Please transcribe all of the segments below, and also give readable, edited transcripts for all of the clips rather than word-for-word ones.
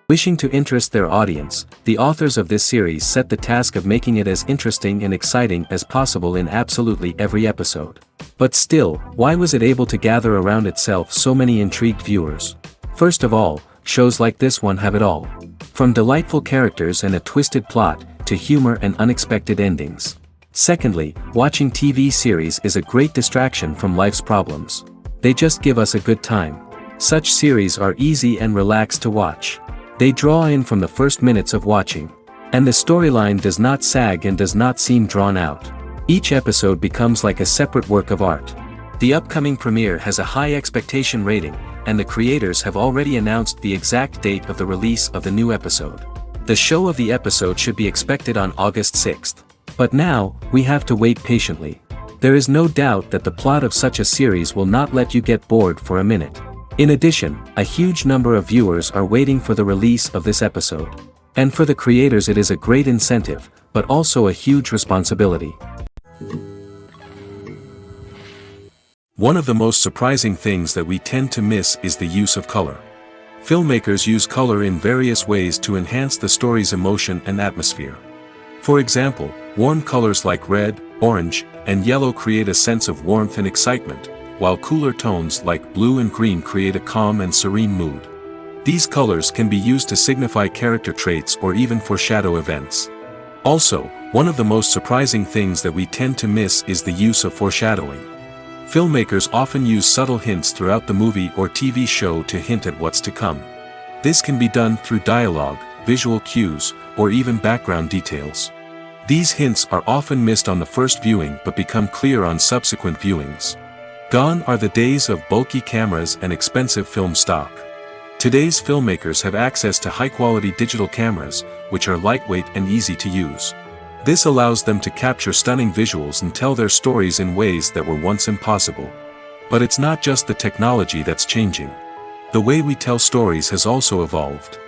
Wishing to interest their audience, the authors of this series set the task of making it as interesting and exciting as possible in absolutely every episode. But still, why was it able to gather around itself so many intrigued viewers? First of all, shows like this one have it all. From delightful characters and a twisted plot, to humor and unexpected endings. Secondly, watching TV series is a great distraction from life's problems. They just give us a good time. Such series are easy and relaxed to watch. They draw in from the first minutes of watching. And the storyline does not sag and does not seem drawn out. Each episode becomes like a separate work of art. The upcoming premiere has a high expectation rating, and the creators have already announced the exact date of the release of the new episode. The show of the episode should be expected on August 6th. But now, we have to wait patiently. There is no doubt that the plot of such a series will not let you get bored for a minute. In addition, a huge number of viewers are waiting for the release of this episode. And for the creators it is a great incentive, but also a huge responsibility. One of the most surprising things that we tend to miss is the use of color. Filmmakers use color in various ways to enhance the story's emotion and atmosphere. For example, warm colors like red, orange, and yellow create a sense of warmth and excitement, while cooler tones like blue and green create a calm and serene mood. These colors can be used to signify character traits or even foreshadow events. Also, one of the most surprising things that we tend to miss is the use of foreshadowing. Filmmakers often use subtle hints throughout the movie or TV show to hint at what's to come. This can be done through dialogue, visual cues, or even background details. These hints are often missed on the first viewing but become clear on subsequent viewings. Gone are the days of bulky cameras and expensive film stock. Today's filmmakers have access to high-quality digital cameras, which are lightweight and easy to use. This allows them to capture stunning visuals and tell their stories in ways that were once impossible. But it's not just the technology that's changing. The way we tell stories has also evolved.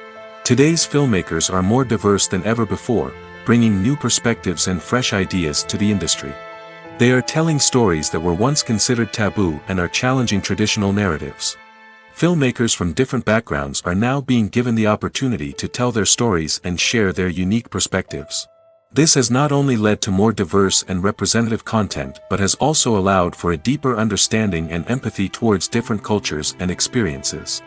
Today's filmmakers are more diverse than ever before, bringing new perspectives and fresh ideas to the industry. They are telling stories that were once considered taboo and are challenging traditional narratives. Filmmakers from different backgrounds are now being given the opportunity to tell their stories and share their unique perspectives. This has not only led to more diverse and representative content but has also allowed for a deeper understanding and empathy towards different cultures and experiences.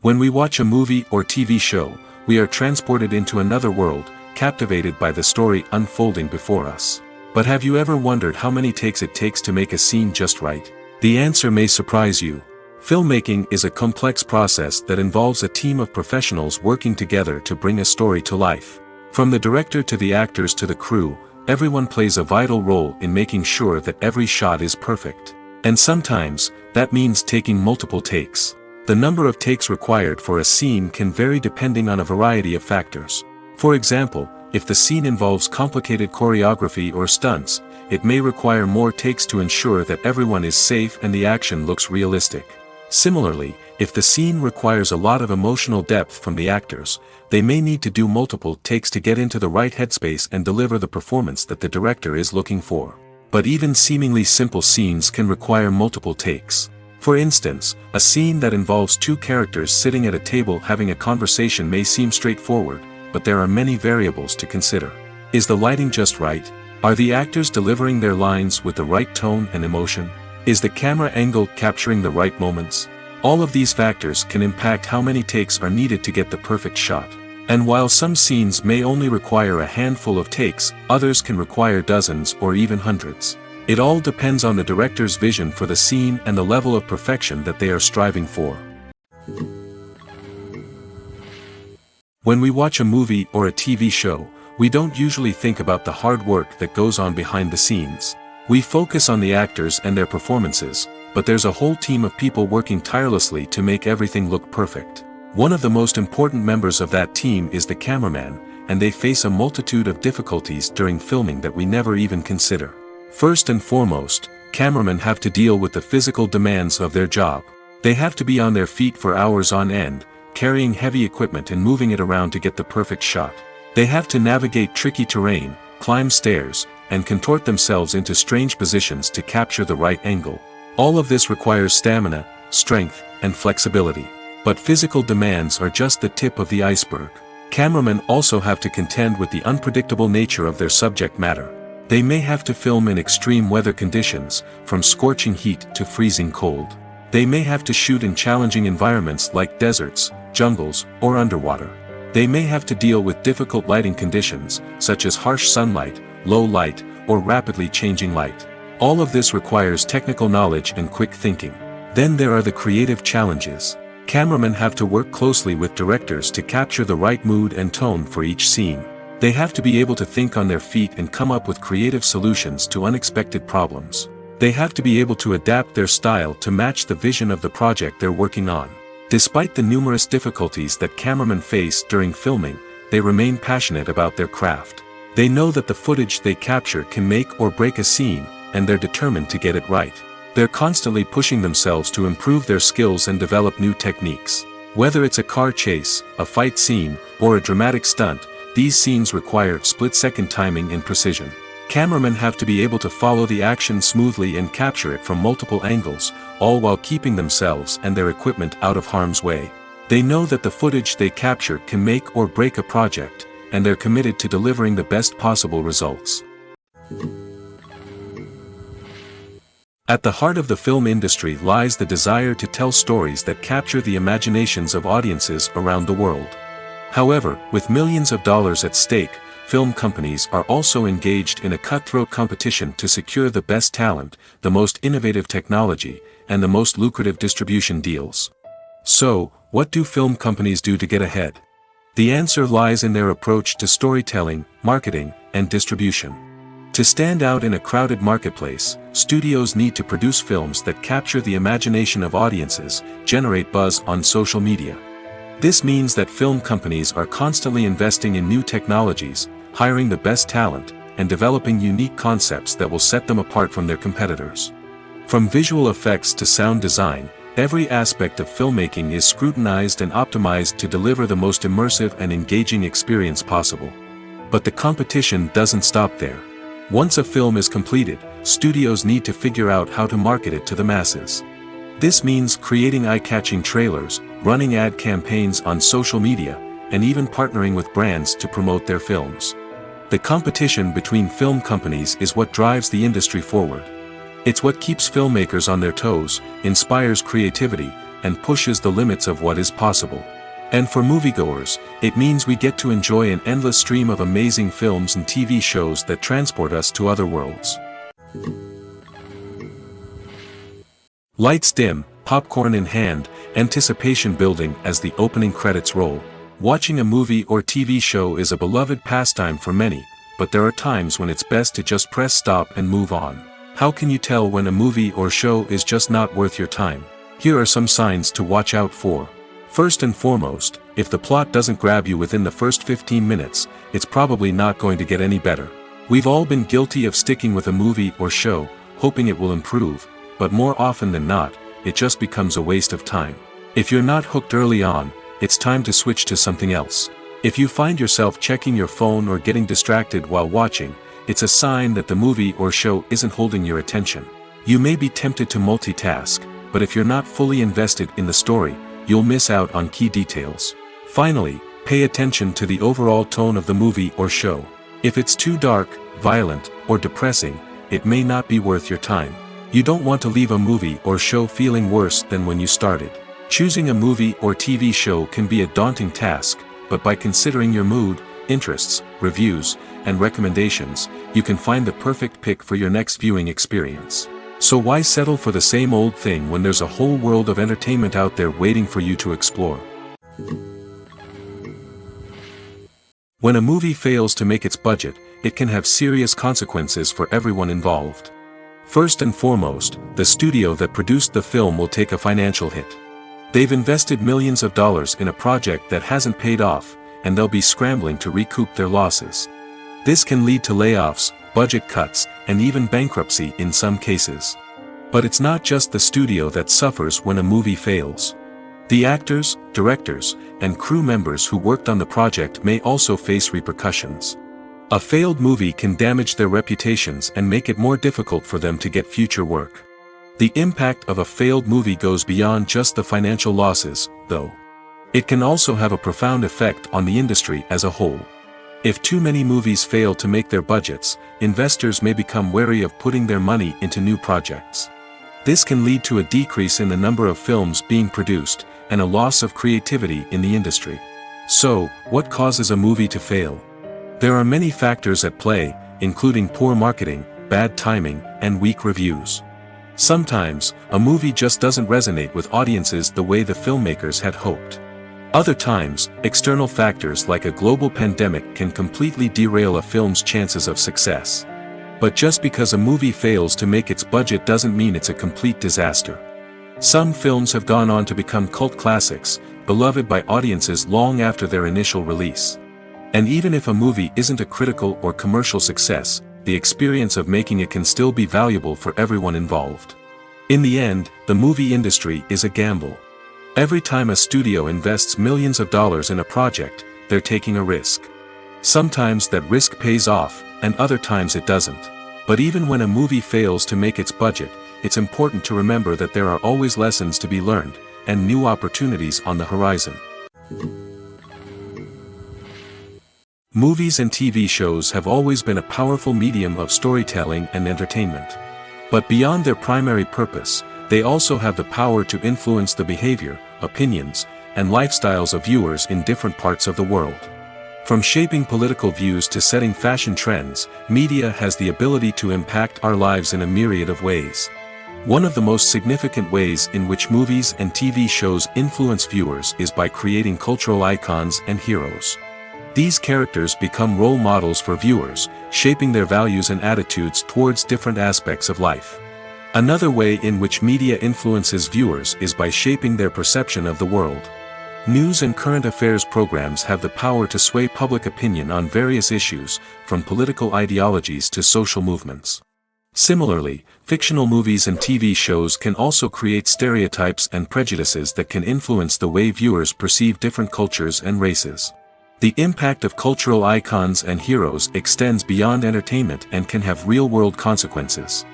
When we watch a movie or TV show, we are transported into another world, captivated by the story unfolding before us. But have you ever wondered how many takes it takes to make a scene just right? The answer may surprise you. Filmmaking is a complex process that involves a team of professionals working together to bring a story to life. From the director to the actors to the crew, everyone plays a vital role in making sure that every shot is perfect. And sometimes, that means taking multiple takes. The number of takes required for a scene can vary depending on a variety of factors. For example, if the scene involves complicated choreography or stunts, it may require more takes to ensure that everyone is safe and the action looks realistic. Similarly, if the scene requires a lot of emotional depth from the actors, they may need to do multiple takes to get into the right headspace and deliver the performance that the director is looking for. But even seemingly simple scenes can require multiple takes. For instance, a scene that involves two characters sitting at a table having a conversation may seem straightforward, but there are many variables to consider. Is the lighting just right? Are the actors delivering their lines with the right tone and emotion? Is the camera angle capturing the right moments? All of these factors can impact how many takes are needed to get the perfect shot. And while some scenes may only require a handful of takes, others can require dozens or even hundreds. It all depends on the director's vision for the scene and the level of perfection that they are striving for. When we watch a movie or a TV show, we don't usually think about the hard work that goes on behind the scenes. We focus on the actors and their performances, but there's a whole team of people working tirelessly to make everything look perfect. One of the most important members of that team is the cameraman, and they face a multitude of difficulties during filming that we never even consider. First and foremost, cameramen have to deal with the physical demands of their job. They have to be on their feet for hours on end, carrying heavy equipment and moving it around to get the perfect shot. They have to navigate tricky terrain, climb stairs, and contort themselves into strange positions to capture the right angle. All of this requires stamina, strength, and flexibility. But physical demands are just the tip of the iceberg. Cameramen also have to contend with the unpredictable nature of their subject matter. They may have to film in extreme weather conditions, from scorching heat to freezing cold. They may have to shoot in challenging environments like deserts, jungles, or underwater. They may have to deal with difficult lighting conditions, such as harsh sunlight, low light, or rapidly changing light. All of this requires technical knowledge and quick thinking. Then there are the creative challenges. Cameramen have to work closely with directors to capture the right mood and tone for each scene. They have to be able to think on their feet and come up with creative solutions to unexpected problems. They have to be able to adapt their style to match the vision of the project they're working on. Despite the numerous difficulties that cameramen face during filming, they remain passionate about their craft. They know that the footage they capture can make or break a scene, and they're determined to get it right. They're constantly pushing themselves to improve their skills and develop new techniques. Whether it's a car chase, a fight scene, or a dramatic stunt, these scenes require split-second timing and precision. Cameramen have to be able to follow the action smoothly and capture it from multiple angles, all while keeping themselves and their equipment out of harm's way. They know that the footage they capture can make or break a project, and they're committed to delivering the best possible results. At the heart of the film industry lies the desire to tell stories that capture the imaginations of audiences around the world. However, with millions of dollars at stake, film companies are also engaged in a cutthroat competition to secure the best talent, the most innovative technology, and the most lucrative distribution deals. So, what do film companies do to get ahead? The answer lies in their approach to storytelling, marketing, and distribution. To stand out in a crowded marketplace, studios need to produce films that capture the imagination of audiences, generate buzz on social media. This means that film companies are constantly investing in new technologies, hiring the best talent, and developing unique concepts that will set them apart from their competitors. From visual effects to sound design, every aspect of filmmaking is scrutinized and optimized to deliver the most immersive and engaging experience possible. But the competition doesn't stop there. Once a film is completed, studios need to figure out how to market it to the masses. This means creating eye-catching trailers, running ad campaigns on social media, and even partnering with brands to promote their films. The competition between film companies is what drives the industry forward. It's what keeps filmmakers on their toes, inspires creativity, and pushes the limits of what is possible. And for moviegoers, it means we get to enjoy an endless stream of amazing films and TV shows that transport us to other worlds. Lights dim, popcorn in hand, anticipation building as the opening credits roll. Watching a movie or TV show is a beloved pastime for many, but there are times when it's best to just press stop and move on. How can you tell when a movie or show is just not worth your time? Here are some signs to watch out for. First and foremost, if the plot doesn't grab you within the first 15 minutes, it's probably not going to get any better. We've all been guilty of sticking with a movie or show, hoping it will improve, but more often than not, it just becomes a waste of time. If you're not hooked early on, it's time to switch to something else. If you find yourself checking your phone or getting distracted while watching, it's a sign that the movie or show isn't holding your attention. You may be tempted to multitask, but if you're not fully invested in the story, you'll miss out on key details. Finally, pay attention to the overall tone of the movie or show. If it's too dark, violent, or depressing, it may not be worth your time. You don't want to leave a movie or show feeling worse than when you started. Choosing a movie or TV show can be a daunting task, but by considering your mood, interests, reviews, and recommendations, you can find the perfect pick for your next viewing experience. So why settle for the same old thing when there's a whole world of entertainment out there waiting for you to explore? When a movie fails to make its budget, it can have serious consequences for everyone involved. First and foremost, the studio that produced the film will take a financial hit. They've invested millions of dollars in a project that hasn't paid off, and they'll be scrambling to recoup their losses. This can lead to layoffs, budget cuts, and even bankruptcy in some cases. But it's not just the studio that suffers when a movie fails. The actors, directors, and crew members who worked on the project may also face repercussions. A failed movie can damage their reputations and make it more difficult for them to get future work. The impact of a failed movie goes beyond just the financial losses, though. It can also have a profound effect on the industry as a whole. If too many movies fail to make their budgets, investors may become wary of putting their money into new projects. This can lead to a decrease in the number of films being produced, and a loss of creativity in the industry. So, what causes a movie to fail? There are many factors at play, including poor marketing, bad timing, and weak reviews. Sometimes, a movie just doesn't resonate with audiences the way the filmmakers had hoped. Other times, external factors like a global pandemic can completely derail a film's chances of success. But just because a movie fails to make its budget doesn't mean it's a complete disaster. Some films have gone on to become cult classics, beloved by audiences long after their initial release. And even if a movie isn't a critical or commercial success, the experience of making it can still be valuable for everyone involved. In the end, the movie industry is a gamble. Every time a studio invests millions of dollars in a project, they're taking a risk. Sometimes that risk pays off, and other times it doesn't. But even when a movie fails to make its budget, it's important to remember that there are always lessons to be learned, and new opportunities on the horizon. Movies and TV shows have always been a powerful medium of storytelling and entertainment. But beyond their primary purpose, they also have the power to influence the behavior, opinions, and lifestyles of viewers in different parts of the world. From shaping political views to setting fashion trends, media has the ability to impact our lives in a myriad of ways. One of the most significant ways in which movies and TV shows influence viewers is by creating cultural icons and heroes. These characters become role models for viewers, shaping their values and attitudes towards different aspects of life. Another way in which media influences viewers is by shaping their perception of the world. News and current affairs programs have the power to sway public opinion on various issues, from political ideologies to social movements. Similarly, fictional movies and TV shows can also create stereotypes and prejudices that can influence the way viewers perceive different cultures and races. The impact of cultural icons and heroes extends beyond entertainment and can have real-world consequences.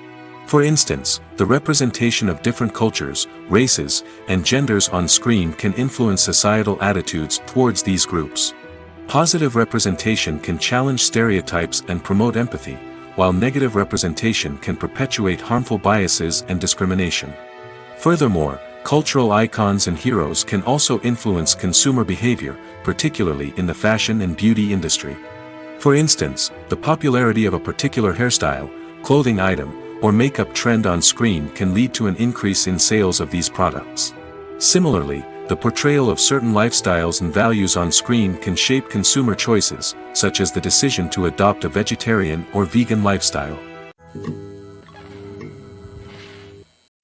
For instance, the representation of different cultures, races, and genders on screen can influence societal attitudes towards these groups. Positive representation can challenge stereotypes and promote empathy, while negative representation can perpetuate harmful biases and discrimination. Furthermore, cultural icons and heroes can also influence consumer behavior, particularly in the fashion and beauty industry. For instance, the popularity of a particular hairstyle, clothing item, or makeup trend on screen can lead to an increase in sales of these products. Similarly, the portrayal of certain lifestyles and values on screen can shape consumer choices, such as the decision to adopt a vegetarian or vegan lifestyle.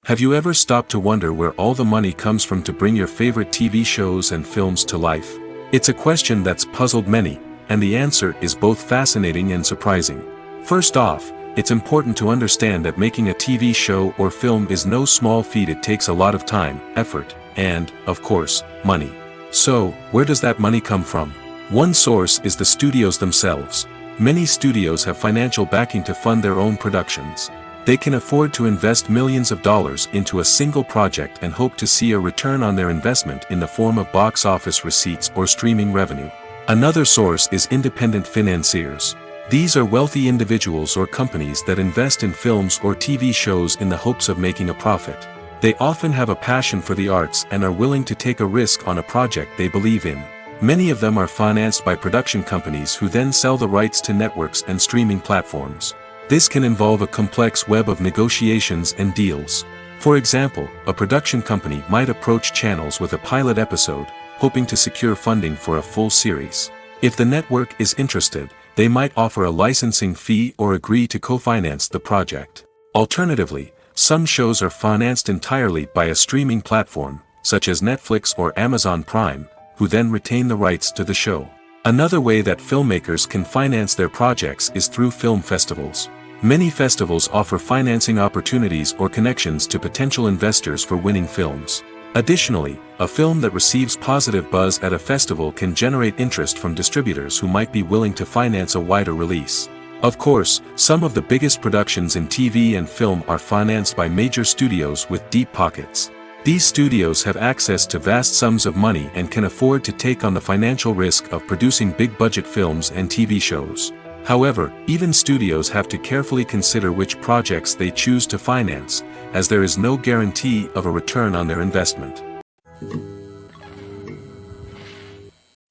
Have you ever stopped to wonder where all the money comes from to bring your favorite TV shows and films to life? It's a question that's puzzled many, and the answer is both fascinating and surprising. First off, it's important to understand that making a TV show or film is no small feat. It takes a lot of time, effort, and, of course, money. So, where does that money come from? One source is the studios themselves. Many studios have financial backing to fund their own productions. They can afford to invest millions of dollars into a single project and hope to see a return on their investment in the form of box office receipts or streaming revenue. Another source is independent financiers. These are wealthy individuals or companies that invest in films or TV shows in the hopes of making a profit. They often have a passion for the arts and are willing to take a risk on a project they believe in. Many of them are financed by production companies who then sell the rights to networks and streaming platforms. This can involve a complex web of negotiations and deals. For example, a production company might approach channels with a pilot episode, hoping to secure funding for a full series. If the network is interested, they might offer a licensing fee or agree to co-finance the project. Alternatively, some shows are financed entirely by a streaming platform, such as Netflix or Amazon Prime, who then retain the rights to the show. Another way that filmmakers can finance their projects is through film festivals. Many festivals offer financing opportunities or connections to potential investors for winning films. Additionally, a film that receives positive buzz at a festival can generate interest from distributors who might be willing to finance a wider release. Of course, some of the biggest productions in TV and film are financed by major studios with deep pockets. These studios have access to vast sums of money and can afford to take on the financial risk of producing big-budget films and TV shows. However, even studios have to carefully consider which projects they choose to finance, as there is no guarantee of a return on their investment.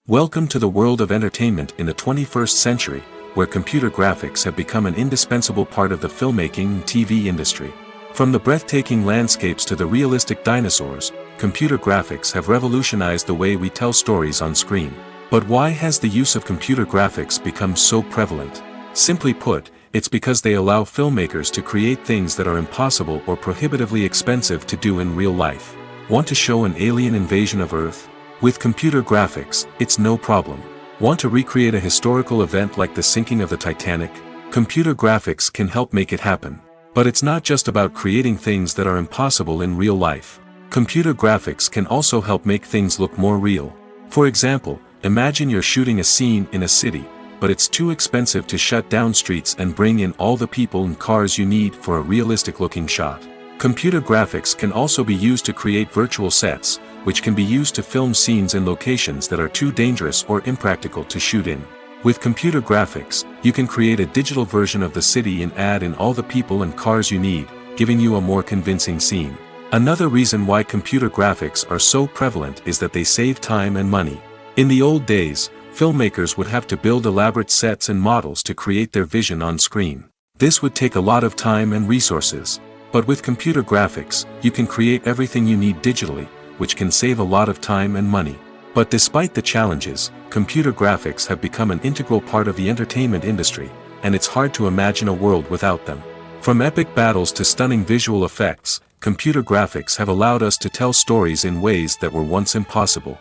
Welcome to the world of entertainment in the 21st century, where computer graphics have become an indispensable part of the filmmaking and TV industry. From the breathtaking landscapes to the realistic dinosaurs, computer graphics have revolutionized the way we tell stories on screen. But why has the use of computer graphics become so prevalent? Simply put, it's because they allow filmmakers to create things that are impossible or prohibitively expensive to do in real life. Want to show an alien invasion of Earth? With computer graphics, it's no problem. Want to recreate a historical event like the sinking of the Titanic? Computer graphics can help make it happen. But it's not just about creating things that are impossible in real life. Computer graphics can also help make things look more real. For example, imagine you're shooting a scene in a city, but it's too expensive to shut down streets and bring in all the people and cars you need for a realistic-looking shot. Computer graphics can also be used to create virtual sets, which can be used to film scenes in locations that are too dangerous or impractical to shoot in. With computer graphics, you can create a digital version of the city and add in all the people and cars you need, giving you a more convincing scene. Another reason why computer graphics are so prevalent is that they save time and money. In the old days, filmmakers would have to build elaborate sets and models to create their vision on screen. This would take a lot of time and resources. But with computer graphics, you can create everything you need digitally, which can save a lot of time and money. But despite the challenges, computer graphics have become an integral part of the entertainment industry, and it's hard to imagine a world without them. From epic battles to stunning visual effects, computer graphics have allowed us to tell stories in ways that were once impossible.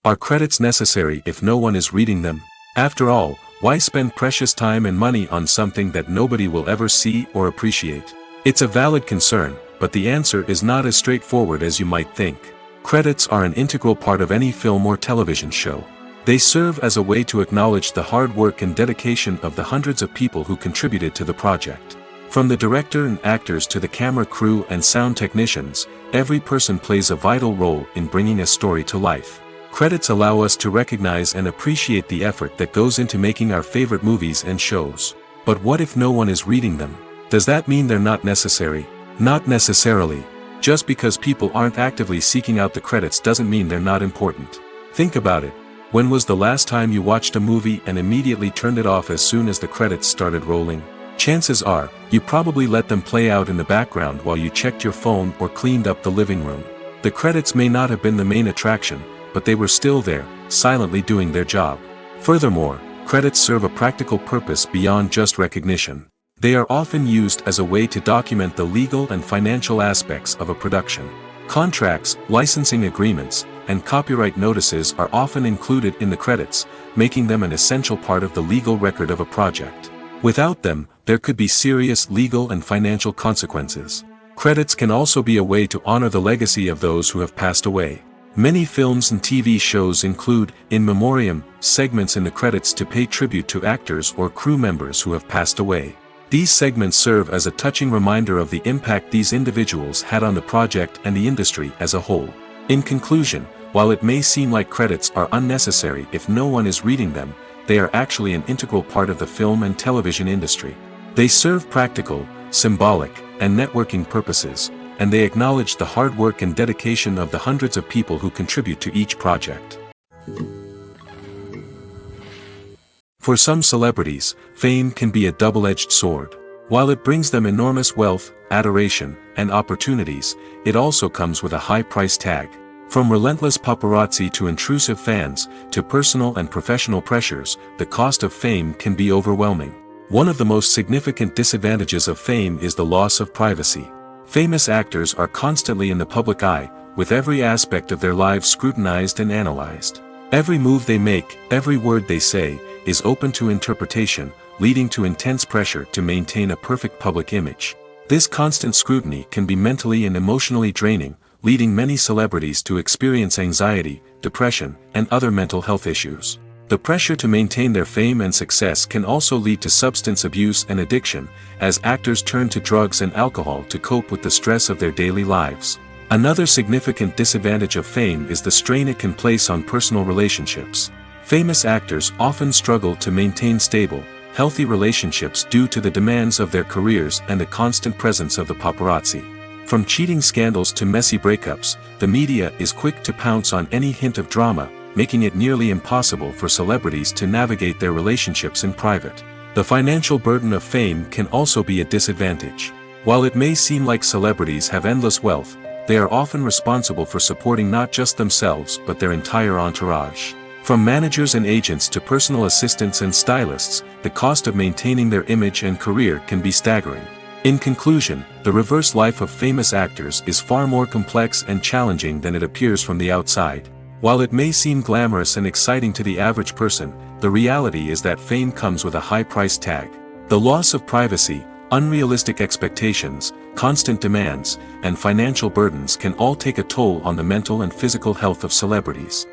Are credits necessary if no one is reading them? After all, why spend precious time and money on something that nobody will ever see or appreciate? It's a valid concern, but the answer is not as straightforward as you might think. Credits are an integral part of any film or television show. They serve as a way to acknowledge the hard work and dedication of the hundreds of people who contributed to the project. From the director and actors to the camera crew and sound technicians, every person plays a vital role in bringing a story to life. Credits allow us to recognize and appreciate the effort that goes into making our favorite movies and shows. But what if no one is reading them? Does that mean they're not necessary? Not necessarily. Just because people aren't actively seeking out the credits doesn't mean they're not important. Think about it. When was the last time you watched a movie and immediately turned it off as soon as the credits started rolling? Chances are, you probably let them play out in the background while you checked your phone or cleaned up the living room. The credits may not have been the main attraction, but they were still there, silently doing their job. Furthermore, credits serve a practical purpose beyond just recognition. They are often used as a way to document the legal and financial aspects of a production. Contracts, licensing agreements, and copyright notices are often included in the credits, making them an essential part of the legal record of a project. Without them, there could be serious legal and financial consequences. Credits can also be a way to honor the legacy of those who have passed away. Many films and TV shows include, in memoriam, segments in the credits to pay tribute to actors or crew members who have passed away. These segments serve as a touching reminder of the impact these individuals had on the project and the industry as a whole. In conclusion, while it may seem like credits are unnecessary if no one is reading them, they are actually an integral part of the film and television industry. They serve practical, symbolic, and networking purposes, and they acknowledge the hard work and dedication of the hundreds of people who contribute to each project. For some celebrities, fame can be a double-edged sword. While it brings them enormous wealth, adoration, and opportunities, it also comes with a high price tag. From relentless paparazzi to intrusive fans, to personal and professional pressures, the cost of fame can be overwhelming. One of the most significant disadvantages of fame is the loss of privacy. Famous actors are constantly in the public eye, with every aspect of their lives scrutinized and analyzed. Every move they make, every word they say, is open to interpretation, leading to intense pressure to maintain a perfect public image. This constant scrutiny can be mentally and emotionally draining, leading many celebrities to experience anxiety, depression, and other mental health issues. The pressure to maintain their fame and success can also lead to substance abuse and addiction, as actors turn to drugs and alcohol to cope with the stress of their daily lives. Another significant disadvantage of fame is the strain it can place on personal relationships. Famous actors often struggle to maintain stable, healthy relationships due to the demands of their careers and the constant presence of the paparazzi. From cheating scandals to messy breakups, the media is quick to pounce on any hint of drama, making it nearly impossible for celebrities to navigate their relationships in private. The financial burden of fame can also be a disadvantage. While it may seem like celebrities have endless wealth, they are often responsible for supporting not just themselves but their entire entourage. From managers and agents to personal assistants and stylists, the cost of maintaining their image and career can be staggering. In conclusion, the reverse life of famous actors is far more complex and challenging than it appears from the outside. While it may seem glamorous and exciting to the average person, the reality is that fame comes with a high price tag. The loss of privacy, unrealistic expectations, constant demands, and financial burdens can all take a toll on the mental and physical health of celebrities.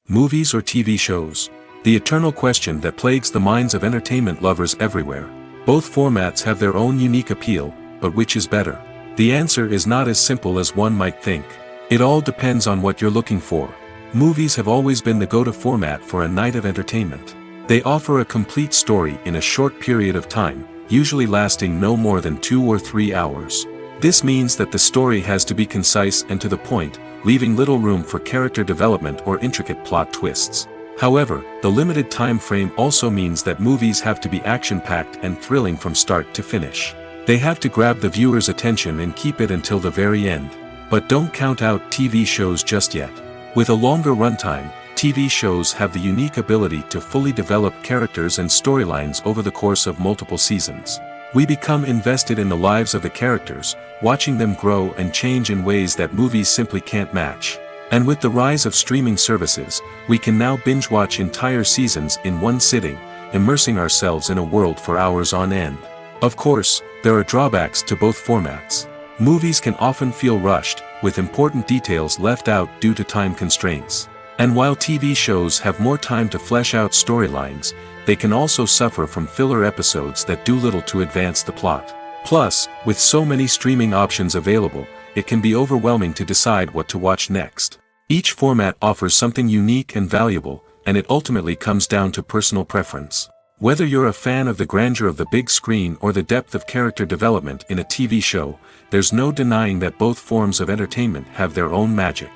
Movies or TV shows? The eternal question that plagues the minds of entertainment lovers everywhere. Both formats have their own unique appeal, but which is better? The answer is not as simple as one might think. It all depends on what you're looking for. Movies have always been the go-to format for a night of entertainment. They offer a complete story in a short period of time, usually lasting no more than 2 or 3 hours. This means that the story has to be concise and to the point, leaving little room for character development or intricate plot twists. However, the limited time frame also means that movies have to be action-packed and thrilling from start to finish. They have to grab the viewer's attention and keep it until the very end. But don't count out TV shows just yet. With a longer runtime, TV shows have the unique ability to fully develop characters and storylines over the course of multiple seasons. We become invested in the lives of the characters, watching them grow and change in ways that movies simply can't match. And with the rise of streaming services, we can now binge-watch entire seasons in one sitting, immersing ourselves in a world for hours on end. Of course, there are drawbacks to both formats. Movies can often feel rushed, with important details left out due to time constraints. And while TV shows have more time to flesh out storylines, they can also suffer from filler episodes that do little to advance the plot. Plus, with so many streaming options available, it can be overwhelming to decide what to watch next. Each format offers something unique and valuable, and it ultimately comes down to personal preference. Whether you're a fan of the grandeur of the big screen or the depth of character development in a TV show, there's no denying that both forms of entertainment have their own magic.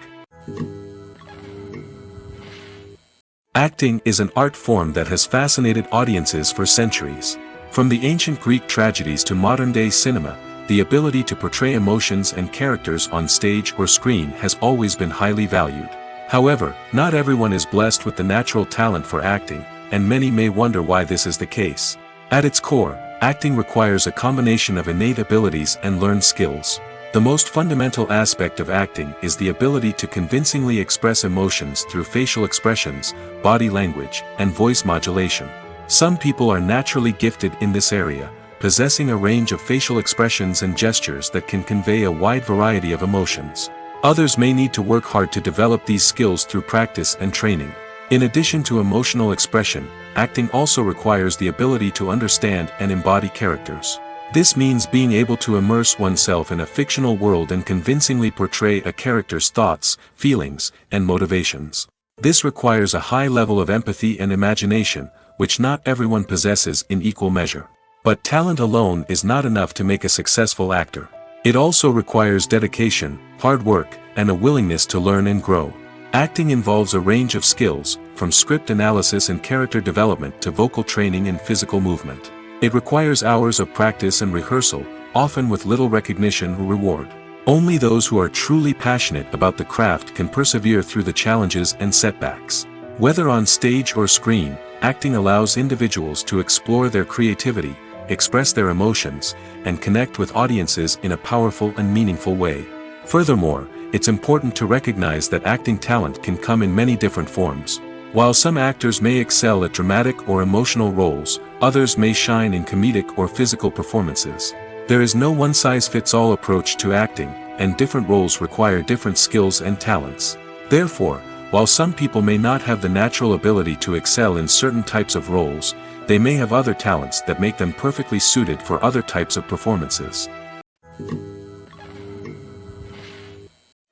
Acting is an art form that has fascinated audiences for centuries. From the ancient Greek tragedies to modern-day cinema, the ability to portray emotions and characters on stage or screen has always been highly valued. However, not everyone is blessed with the natural talent for acting, and many may wonder why this is the case. At its core, acting requires a combination of innate abilities and learned skills. The most fundamental aspect of acting is the ability to convincingly express emotions through facial expressions, body language, and voice modulation. Some people are naturally gifted in this area, possessing a range of facial expressions and gestures that can convey a wide variety of emotions. Others may need to work hard to develop these skills through practice and training. In addition to emotional expression, acting also requires the ability to understand and embody characters. This means being able to immerse oneself in a fictional world and convincingly portray a character's thoughts, feelings, and motivations. This requires a high level of empathy and imagination, which not everyone possesses in equal measure. But talent alone is not enough to make a successful actor. It also requires dedication, hard work, and a willingness to learn and grow. Acting involves a range of skills, from script analysis and character development to vocal training and physical movement. It requires hours of practice and rehearsal, often with little recognition or reward. Only those who are truly passionate about the craft can persevere through the challenges and setbacks. Whether on stage or screen, acting allows individuals to explore their creativity, express their emotions, and connect with audiences in a powerful and meaningful way. Furthermore, it's important to recognize that acting talent can come in many different forms. While some actors may excel at dramatic or emotional roles, others may shine in comedic or physical performances. There is no one-size-fits-all approach to acting, and different roles require different skills and talents. Therefore, While some people may not have the natural ability to excel in certain types of roles, they may have other talents that make them perfectly suited for other types of performances.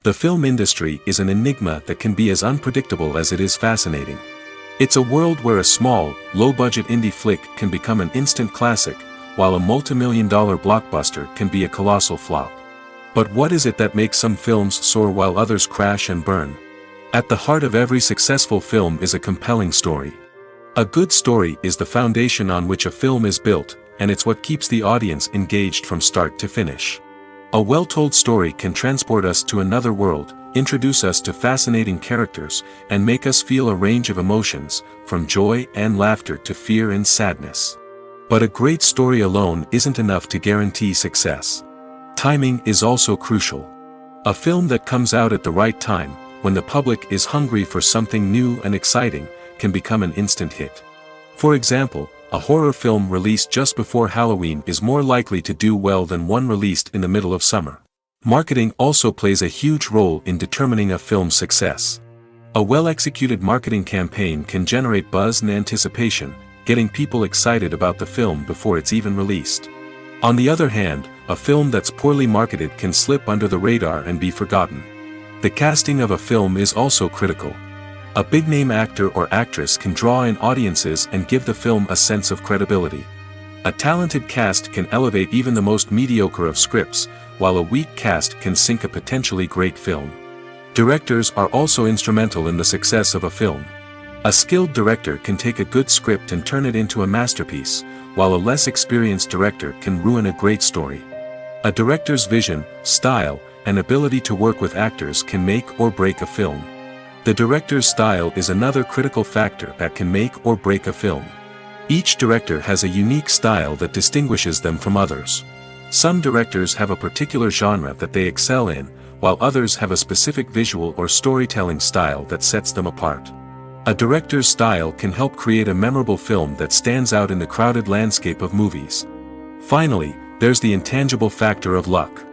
The film industry is an enigma that can be as unpredictable as it is fascinating. It's a world where a small, low-budget indie flick can become an instant classic, while a multi-million-dollar blockbuster can be a colossal flop. But what is it that makes some films soar while others crash and burn? At the heart of every successful film is a compelling story. A good story is the foundation on which a film is built, and it's what keeps the audience engaged from start to finish. A well-told story can transport us to another world, introduce us to fascinating characters, and make us feel a range of emotions, from joy and laughter to fear and sadness. But a great story alone isn't enough to guarantee success. Timing is also crucial. A film that comes out at the right time, when the public is hungry for something new and exciting, can become an instant hit. For example, a horror film released just before Halloween is more likely to do well than one released in the middle of summer. Marketing also plays a huge role in determining a film's success. A well-executed marketing campaign can generate buzz and anticipation, getting people excited about the film before it's even released. On the other hand, a film that's poorly marketed can slip under the radar and be forgotten. The casting of a film is also critical. A big-name actor or actress can draw in audiences and give the film a sense of credibility. A talented cast can elevate even the most mediocre of scripts, while a weak cast can sink a potentially great film. Directors are also instrumental in the success of a film. A skilled director can take a good script and turn it into a masterpiece, while a less experienced director can ruin a great story. A director's vision, style, and ability to work with actors can make or break a film. The director's style is another critical factor that can make or break a film. Each director has a unique style that distinguishes them from others. Some directors have a particular genre that they excel in, while others have a specific visual or storytelling style that sets them apart. A director's style can help create a memorable film that stands out in the crowded landscape of movies. Finally, there's the intangible factor of luck.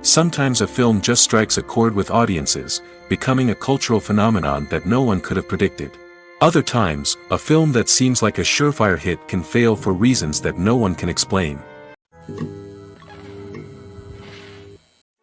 Sometimes a film just strikes a chord with audiences, becoming a cultural phenomenon that no one could have predicted. Other times, a film that seems like a surefire hit can fail for reasons that no one can explain.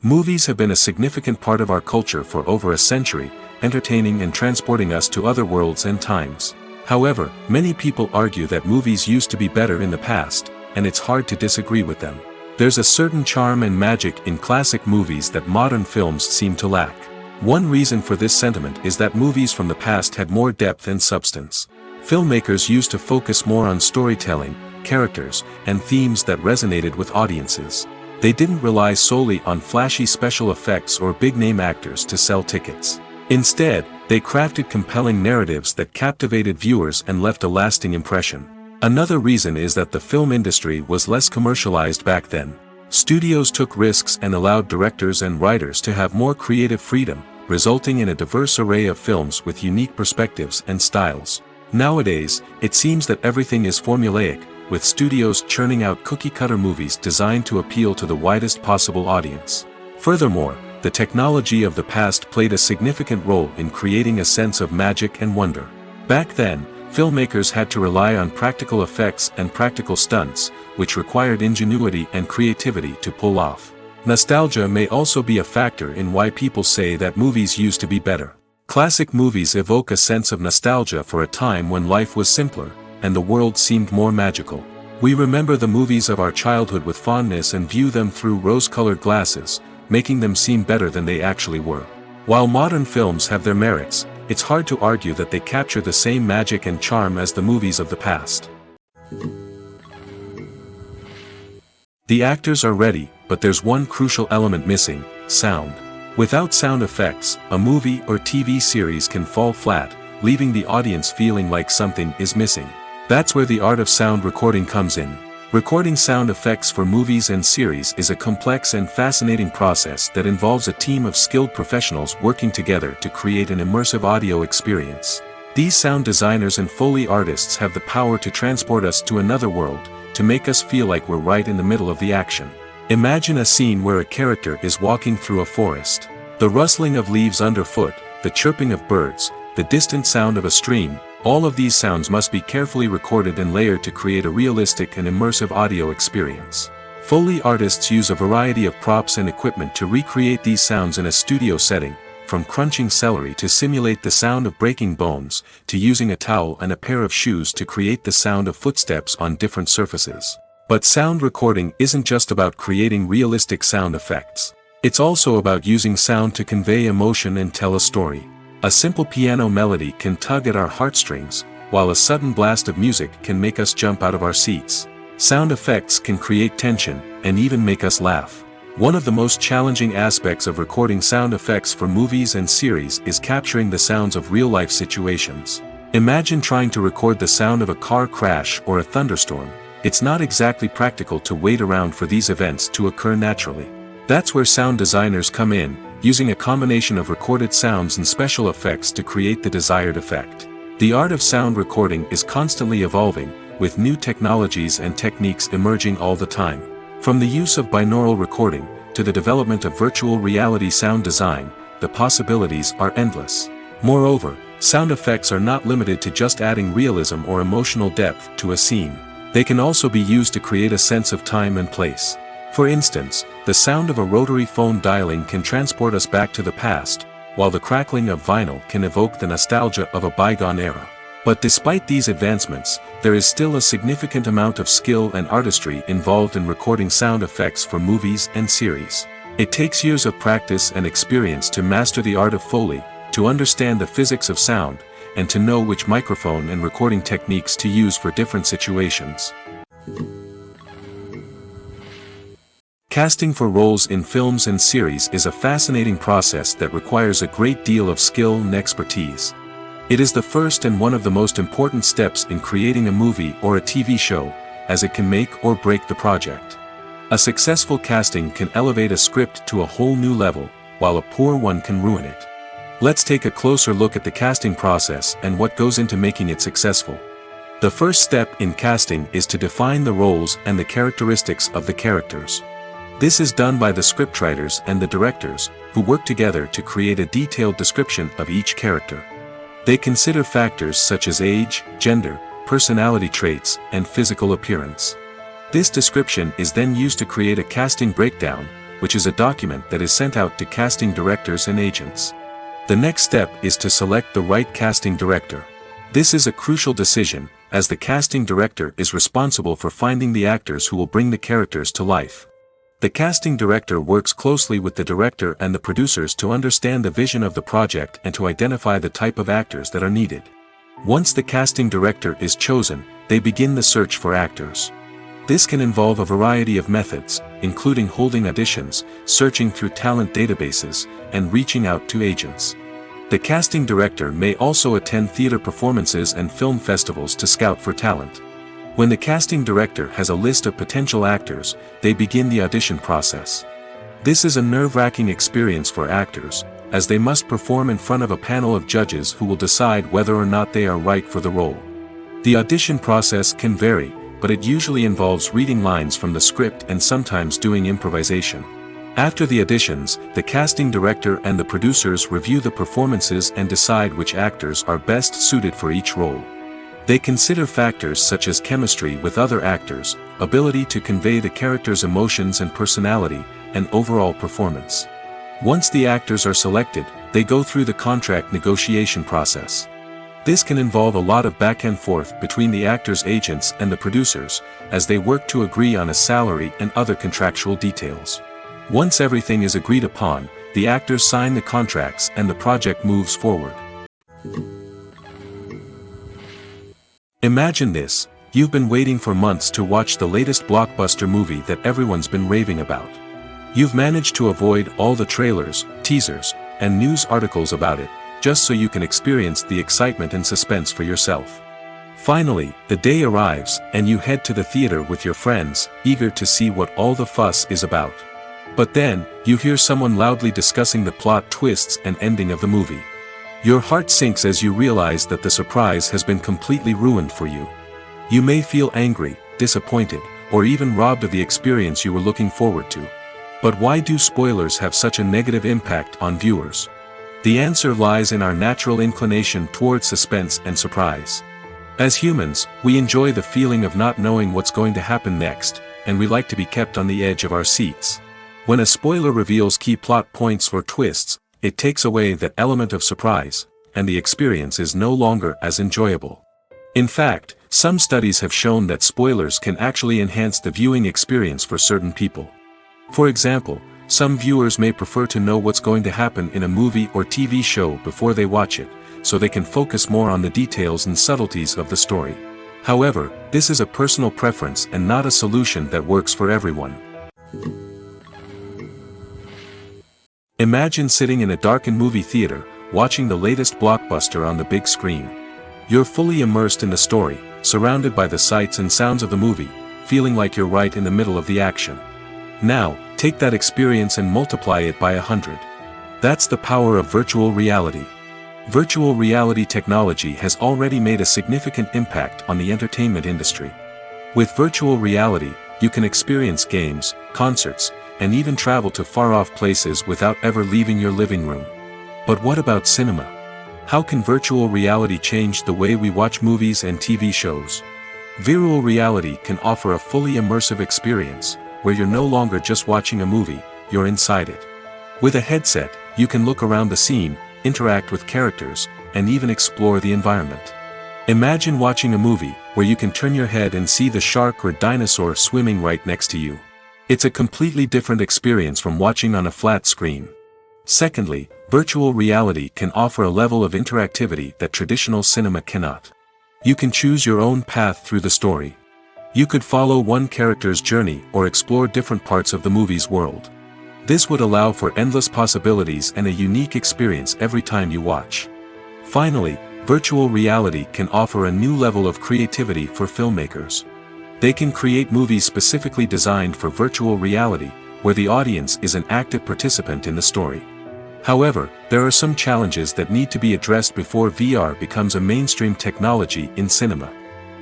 Movies have been a significant part of our culture for over a century, entertaining and transporting us to other worlds and times. However, many people argue that movies used to be better in the past, and it's hard to disagree with them. There's a certain charm and magic in classic movies that modern films seem to lack. One reason for this sentiment is that movies from the past had more depth and substance. Filmmakers used to focus more on storytelling, characters, and themes that resonated with audiences. They didn't rely solely on flashy special effects or big-name actors to sell tickets. Instead, they crafted compelling narratives that captivated viewers and left a lasting impression. Another reason is that the film industry was less commercialized back then. Studios took risks and allowed directors and writers to have more creative freedom, resulting in a diverse array of films with unique perspectives and styles. Nowadays, it seems that everything is formulaic, with studios churning out cookie-cutter movies designed to appeal to the widest possible audience. Furthermore, the technology of the past played a significant role in creating a sense of magic and wonder. Back then, filmmakers had to rely on practical effects and practical stunts, which required ingenuity and creativity to pull off. Nostalgia may also be a factor in why people say that movies used to be better. Classic movies evoke a sense of nostalgia for a time when life was simpler, and the world seemed more magical. We remember the movies of our childhood with fondness and view them through rose-colored glasses, making them seem better than they actually were. While modern films have their merits, it's hard to argue that they capture the same magic and charm as the movies of the past. The actors are ready, but there's one crucial element missing: sound. Without sound effects, a movie or TV series can fall flat, leaving the audience feeling like something is missing. That's where the art of sound recording comes in. Recording sound effects for movies and series is a complex and fascinating process that involves a team of skilled professionals working together to create an immersive audio experience. These sound designers and Foley artists have the power to transport us to another world, to make us feel like we're right in the middle of the action. Imagine a scene where a character is walking through a forest. The rustling of leaves underfoot, the chirping of birds, the distant sound of a stream. All of these sounds must be carefully recorded and layered to create a realistic and immersive audio experience. Foley artists use a variety of props and equipment to recreate these sounds in a studio setting, from crunching celery to simulate the sound of breaking bones, to using a towel and a pair of shoes to create the sound of footsteps on different surfaces. But sound recording isn't just about creating realistic sound effects. It's also about using sound to convey emotion and tell a story. A simple piano melody can tug at our heartstrings, while a sudden blast of music can make us jump out of our seats. Sound effects can create tension, and even make us laugh. One of the most challenging aspects of recording sound effects for movies and series is capturing the sounds of real-life situations. Imagine trying to record the sound of a car crash or a thunderstorm. It's not exactly practical to wait around for these events to occur naturally. That's where sound designers come in, using a combination of recorded sounds and special effects to create the desired effect. The art of sound recording is constantly evolving, with new technologies and techniques emerging all the time. From the use of binaural recording, to the development of virtual reality sound design, the possibilities are endless. Moreover, sound effects are not limited to just adding realism or emotional depth to a scene. They can also be used to create a sense of time and place. For instance, the sound of a rotary phone dialing can transport us back to the past, while the crackling of vinyl can evoke the nostalgia of a bygone era. But despite these advancements, there is still a significant amount of skill and artistry involved in recording sound effects for movies and series. It takes years of practice and experience to master the art of Foley, to understand the physics of sound, and to know which microphone and recording techniques to use for different situations. Casting for roles in films and series is a fascinating process that requires a great deal of skill and expertise. It is the first and one of the most important steps in creating a movie or a TV show, as it can make or break the project. A successful casting can elevate a script to a whole new level, while a poor one can ruin it. Let's take a closer look at the casting process and what goes into making it successful. The first step in casting is to define the roles and the characteristics of the characters. This is done by the scriptwriters and the directors, who work together to create a detailed description of each character. They consider factors such as age, gender, personality traits, and physical appearance. This description is then used to create a casting breakdown, which is a document that is sent out to casting directors and agents. The next step is to select the right casting director. This is a crucial decision, as the casting director is responsible for finding the actors who will bring the characters to life. The casting director works closely with the director and the producers to understand the vision of the project and to identify the type of actors that are needed. Once the casting director is chosen, they begin the search for actors. This can involve a variety of methods, including holding auditions, searching through talent databases, and reaching out to agents. The casting director may also attend theater performances and film festivals to scout for talent. When the casting director has a list of potential actors, they begin the audition process. This is a nerve-wracking experience for actors, as they must perform in front of a panel of judges who will decide whether or not they are right for the role. The audition process can vary, but it usually involves reading lines from the script and sometimes doing improvisation. After the auditions, the casting director and the producers review the performances and decide which actors are best suited for each role. They consider factors such as chemistry with other actors, ability to convey the character's emotions and personality, and overall performance. Once the actors are selected, they go through the contract negotiation process. This can involve a lot of back and forth between the actors' agents and the producers, as they work to agree on a salary and other contractual details. Once everything is agreed upon, the actors sign the contracts and the project moves forward. Imagine this: you've been waiting for months to watch the latest blockbuster movie that everyone's been raving about. You've managed to avoid all the trailers, teasers, and news articles about it, just so you can experience the excitement and suspense for yourself. Finally, the day arrives, and you head to the theater with your friends, eager to see what all the fuss is about. But then, you hear someone loudly discussing the plot twists and ending of the movie. Your heart sinks as you realize that the surprise has been completely ruined for you. You may feel angry, disappointed, or even robbed of the experience you were looking forward to. But why do spoilers have such a negative impact on viewers? The answer lies in our natural inclination toward suspense and surprise. As humans, we enjoy the feeling of not knowing what's going to happen next, and we like to be kept on the edge of our seats. When a spoiler reveals key plot points or twists, it takes away that element of surprise, and the experience is no longer as enjoyable. In fact, some studies have shown that spoilers can actually enhance the viewing experience for certain people. For example, some viewers may prefer to know what's going to happen in a movie or TV show before they watch it, so they can focus more on the details and subtleties of the story. However, this is a personal preference and not a solution that works for everyone. Imagine sitting in a darkened movie theater, watching the latest blockbuster on the big screen. You're fully immersed in the story, surrounded by the sights and sounds of the movie, feeling like you're right in the middle of the action. Now, take that experience and multiply it by 100. That's the power of virtual reality. Virtual reality technology has already made a significant impact on the entertainment industry. With virtual reality, you can experience games, concerts, and even travel to far-off places without ever leaving your living room. But what about cinema? How can virtual reality change the way we watch movies and TV shows? Virtual reality can offer a fully immersive experience, where you're no longer just watching a movie, you're inside it. With a headset, you can look around the scene, interact with characters, and even explore the environment. Imagine watching a movie, where you can turn your head and see the shark or dinosaur swimming right next to you. It's a completely different experience from watching on a flat screen. Secondly, virtual reality can offer a level of interactivity that traditional cinema cannot. You can choose your own path through the story. You could follow one character's journey or explore different parts of the movie's world. This would allow for endless possibilities and a unique experience every time you watch. Finally, virtual reality can offer a new level of creativity for filmmakers. They can create movies specifically designed for virtual reality, where the audience is an active participant in the story. However, there are some challenges that need to be addressed before VR becomes a mainstream technology in cinema.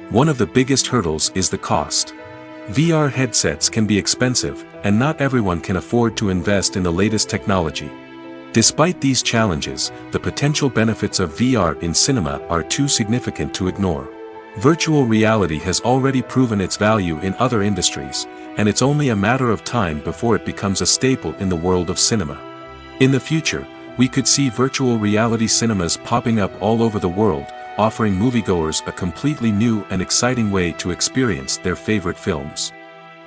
One of the biggest hurdles is the cost. VR headsets can be expensive, and not everyone can afford to invest in the latest technology. Despite these challenges, the potential benefits of VR in cinema are too significant to ignore. Virtual reality has already proven its value in other industries, and it's only a matter of time before it becomes a staple in the world of cinema. In the future, we could see virtual reality cinemas popping up all over the world, offering moviegoers a completely new and exciting way to experience their favorite films.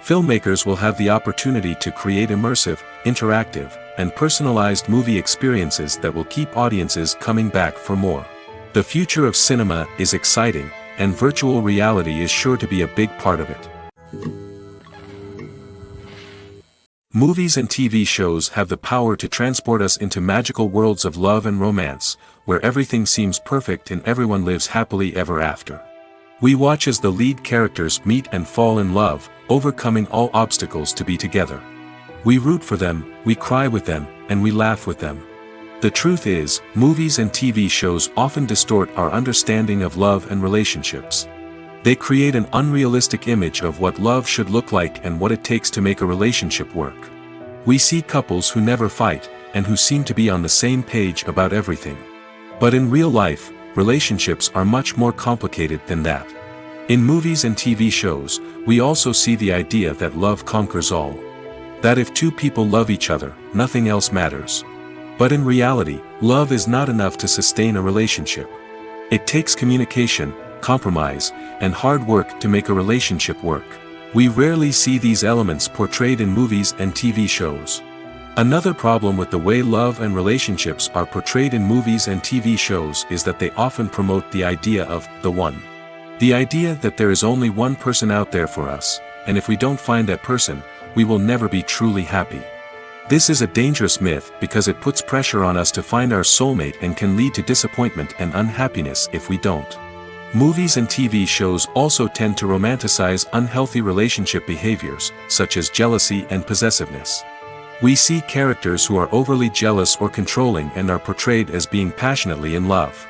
Filmmakers will have the opportunity to create immersive, interactive, and personalized movie experiences that will keep audiences coming back for more. The future of cinema is exciting, and virtual reality is sure to be a big part of it. Movies and TV shows have the power to transport us into magical worlds of love and romance, where everything seems perfect and everyone lives happily ever after. We watch as the lead characters meet and fall in love, overcoming all obstacles to be together. We root for them, we cry with them, and we laugh with them. The truth is, movies and TV shows often distort our understanding of love and relationships. They create an unrealistic image of what love should look like and what it takes to make a relationship work. We see couples who never fight, and who seem to be on the same page about everything. But in real life, relationships are much more complicated than that. In movies and TV shows, we also see the idea that love conquers all. That if two people love each other, nothing else matters. But in reality, love is not enough to sustain a relationship. It takes communication, compromise, and hard work to make a relationship work. We rarely see these elements portrayed in movies and TV shows. Another problem with the way love and relationships are portrayed in movies and TV shows is that they often promote the idea of the one. The idea that there is only one person out there for us, and if we don't find that person, we will never be truly happy. This is a dangerous myth because it puts pressure on us to find our soulmate and can lead to disappointment and unhappiness if we don't. Movies and TV shows also tend to romanticize unhealthy relationship behaviors, such as jealousy and possessiveness. We see characters who are overly jealous or controlling and are portrayed as being passionately in love.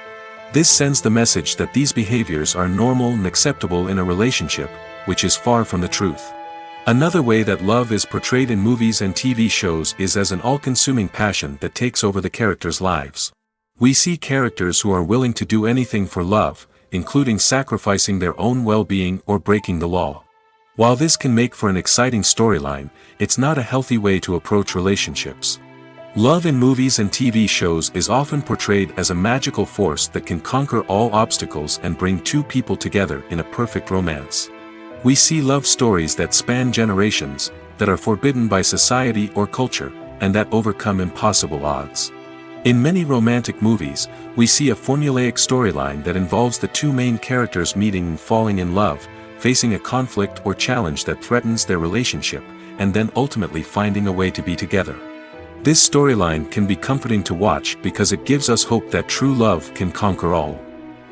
This sends the message that these behaviors are normal and acceptable in a relationship, which is far from the truth. Another way that love is portrayed in movies and TV shows is as an all-consuming passion that takes over the characters' lives. We see characters who are willing to do anything for love, including sacrificing their own well-being or breaking the law. While this can make for an exciting storyline, it's not a healthy way to approach relationships. Love in movies and TV shows is often portrayed as a magical force that can conquer all obstacles and bring two people together in a perfect romance. We see love stories that span generations, that are forbidden by society or culture, and that overcome impossible odds. In many romantic movies, we see a formulaic storyline that involves the two main characters meeting and falling in love, facing a conflict or challenge that threatens their relationship, and then ultimately finding a way to be together. This storyline can be comforting to watch because it gives us hope that true love can conquer all.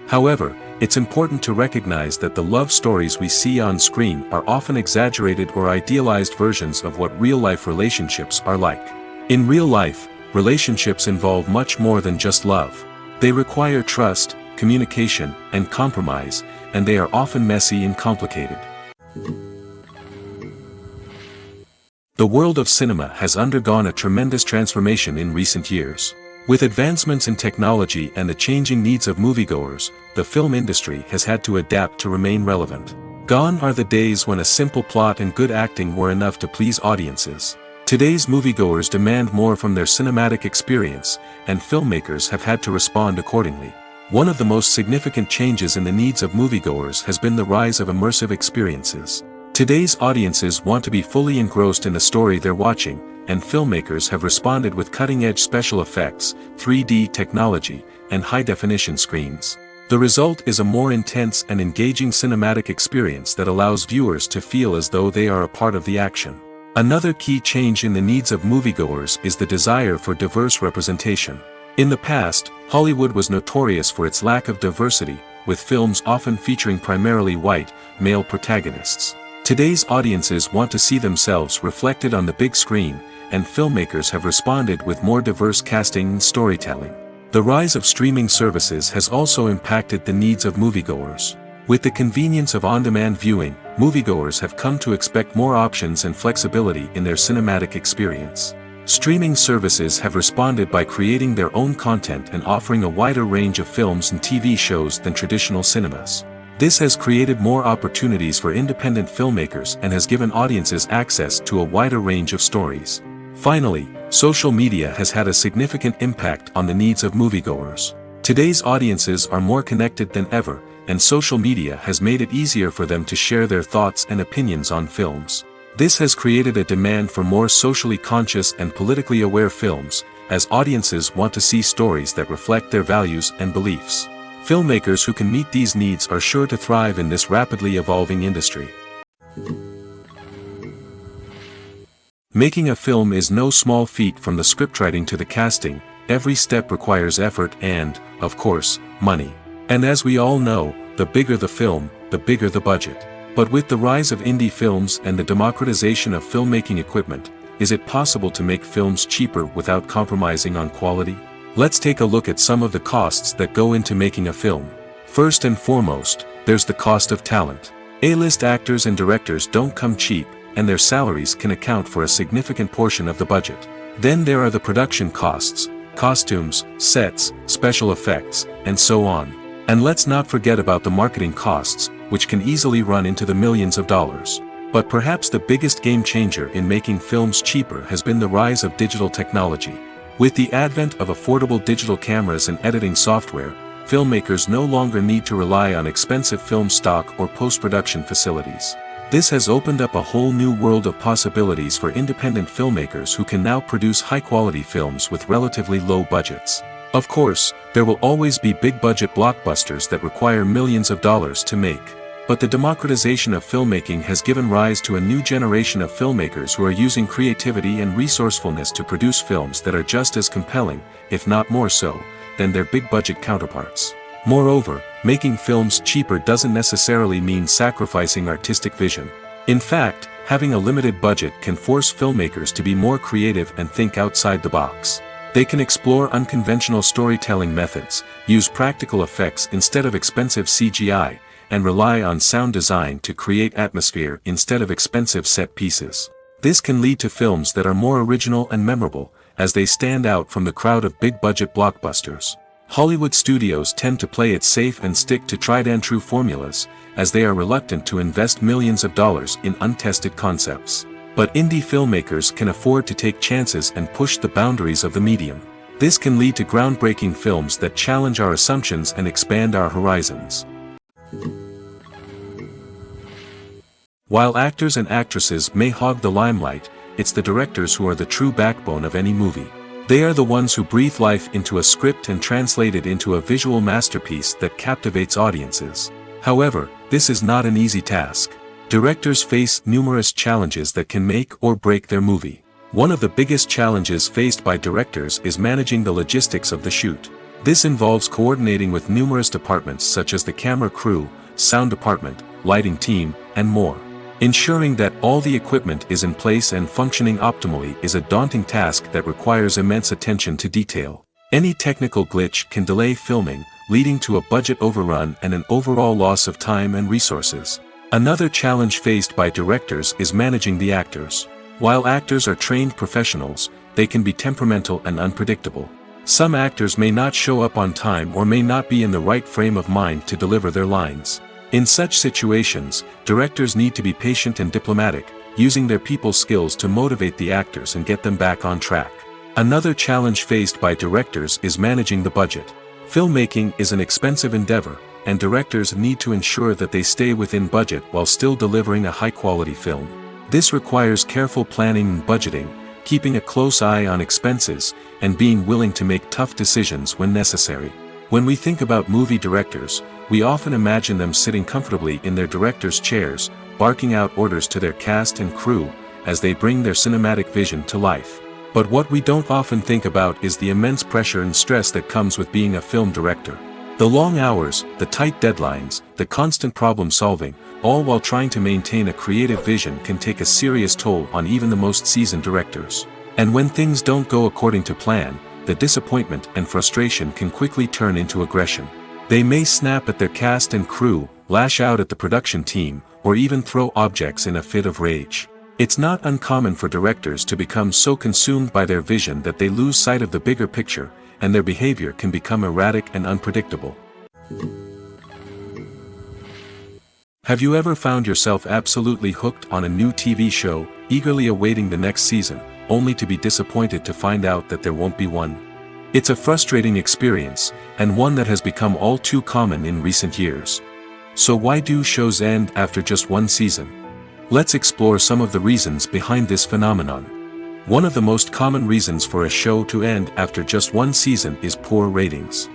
However, it's important to recognize that the love stories we see on screen are often exaggerated or idealized versions of what real-life relationships are like. In real life, relationships involve much more than just love. They require trust, communication, and compromise, and they are often messy and complicated. The world of cinema has undergone a tremendous transformation in recent years. With advancements in technology and the changing needs of moviegoers, the film industry has had to adapt to remain relevant. Gone are the days when a simple plot and good acting were enough to please audiences. Today's moviegoers demand more from their cinematic experience, and filmmakers have had to respond accordingly. One of the most significant changes in the needs of moviegoers has been the rise of immersive experiences. Today's audiences want to be fully engrossed in the story they're watching, and filmmakers have responded with cutting-edge special effects, 3D technology, and high-definition screens. The result is a more intense and engaging cinematic experience that allows viewers to feel as though they are a part of the action. Another key change in the needs of moviegoers is the desire for diverse representation. In the past, Hollywood was notorious for its lack of diversity, with films often featuring primarily white, male protagonists. Today's audiences want to see themselves reflected on the big screen, and filmmakers have responded with more diverse casting and storytelling. The rise of streaming services has also impacted the needs of moviegoers. With the convenience of on-demand viewing, moviegoers have come to expect more options and flexibility in their cinematic experience. Streaming services have responded by creating their own content and offering a wider range of films and TV shows than traditional cinemas. This has created more opportunities for independent filmmakers and has given audiences access to a wider range of stories. Finally, social media has had a significant impact on the needs of moviegoers. Today's audiences are more connected than ever, and social media has made it easier for them to share their thoughts and opinions on films. This has created a demand for more socially conscious and politically aware films, as audiences want to see stories that reflect their values and beliefs. Filmmakers who can meet these needs are sure to thrive in this rapidly evolving industry. Making a film is no small feat. From the scriptwriting to the casting, every step requires effort and, of course, money. And as we all know, the bigger the film, the bigger the budget. But with the rise of indie films and the democratization of filmmaking equipment, is it possible to make films cheaper without compromising on quality? Let's take a look at some of the costs that go into making a film. First and foremost, there's the cost of talent. A-list actors and directors don't come cheap, and their salaries can account for a significant portion of the budget. Then there are the production costs, costumes, sets, special effects, and so on. And let's not forget about the marketing costs, which can easily run into the millions of dollars. But perhaps the biggest game changer in making films cheaper has been the rise of digital technology. With the advent of affordable digital cameras and editing software, filmmakers no longer need to rely on expensive film stock or post-production facilities. This has opened up a whole new world of possibilities for independent filmmakers who can now produce high-quality films with relatively low budgets. Of course, there will always be big-budget blockbusters that require millions of dollars to make. But the democratization of filmmaking has given rise to a new generation of filmmakers who are using creativity and resourcefulness to produce films that are just as compelling, if not more so, than their big-budget counterparts. Moreover, making films cheaper doesn't necessarily mean sacrificing artistic vision. In fact, having a limited budget can force filmmakers to be more creative and think outside the box. They can explore unconventional storytelling methods, use practical effects instead of expensive CGI, and rely on sound design to create atmosphere instead of expensive set pieces. This can lead to films that are more original and memorable, as they stand out from the crowd of big-budget blockbusters. Hollywood studios tend to play it safe and stick to tried-and-true formulas, as they are reluctant to invest millions of dollars in untested concepts. But indie filmmakers can afford to take chances and push the boundaries of the medium. This can lead to groundbreaking films that challenge our assumptions and expand our horizons. While actors and actresses may hog the limelight, it's the directors who are the true backbone of any movie. They are the ones who breathe life into a script and translate it into a visual masterpiece that captivates audiences. However, this is not an easy task. Directors face numerous challenges that can make or break their movie. One of the biggest challenges faced by directors is managing the logistics of the shoot. This involves coordinating with numerous departments such as the camera crew, sound department, lighting team, and more. Ensuring that all the equipment is in place and functioning optimally is a daunting task that requires immense attention to detail. Any technical glitch can delay filming, leading to a budget overrun and an overall loss of time and resources. Another challenge faced by directors is managing the actors. While actors are trained professionals, they can be temperamental and unpredictable. Some actors may not show up on time or may not be in the right frame of mind to deliver their lines. In such situations, directors need to be patient and diplomatic, using their people skills to motivate the actors and get them back on track. Another challenge faced by directors is managing the budget. Filmmaking is an expensive endeavor, and directors need to ensure that they stay within budget while still delivering a high-quality film. This requires careful planning and budgeting, keeping a close eye on expenses, and being willing to make tough decisions when necessary. When we think about movie directors, we often imagine them sitting comfortably in their director's chairs, barking out orders to their cast and crew, as they bring their cinematic vision to life. But what we don't often think about is the immense pressure and stress that comes with being a film director. The long hours, the tight deadlines, the constant problem-solving, all while trying to maintain a creative vision can take a serious toll on even the most seasoned directors. And when things don't go according to plan, the disappointment and frustration can quickly turn into aggression. They may snap at their cast and crew, lash out at the production team, or even throw objects in a fit of rage. It's not uncommon for directors to become so consumed by their vision that they lose sight of the bigger picture, and their behavior can become erratic and unpredictable. Have you ever found yourself absolutely hooked on a new TV show, eagerly awaiting the next season, only to be disappointed to find out that there won't be one? It's a frustrating experience, and one that has become all too common in recent years. So why do shows end after just one season? Let's explore some of the reasons behind this phenomenon. One of the most common reasons for a show to end after just one season is poor ratings.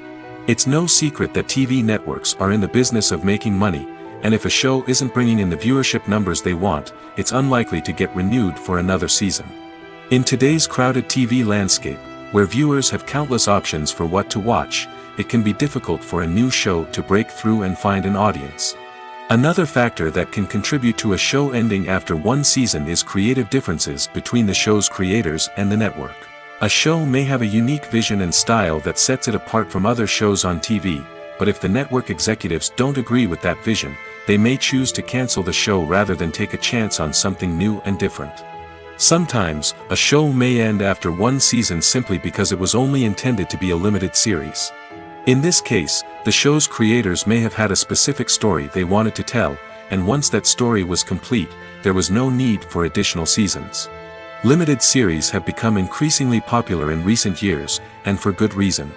It's no secret that TV networks are in the business of making money, and if a show isn't bringing in the viewership numbers they want, it's unlikely to get renewed for another season. In today's crowded TV landscape, where viewers have countless options for what to watch, it can be difficult for a new show to break through and find an audience. Another factor that can contribute to a show ending after one season is creative differences between the show's creators and the network. A show may have a unique vision and style that sets it apart from other shows on TV, but if the network executives don't agree with that vision, they may choose to cancel the show rather than take a chance on something new and different. Sometimes, a show may end after one season simply because it was only intended to be a limited series. In this case, the show's creators may have had a specific story they wanted to tell, and once that story was complete, there was no need for additional seasons. Limited series have become increasingly popular in recent years, and for good reason.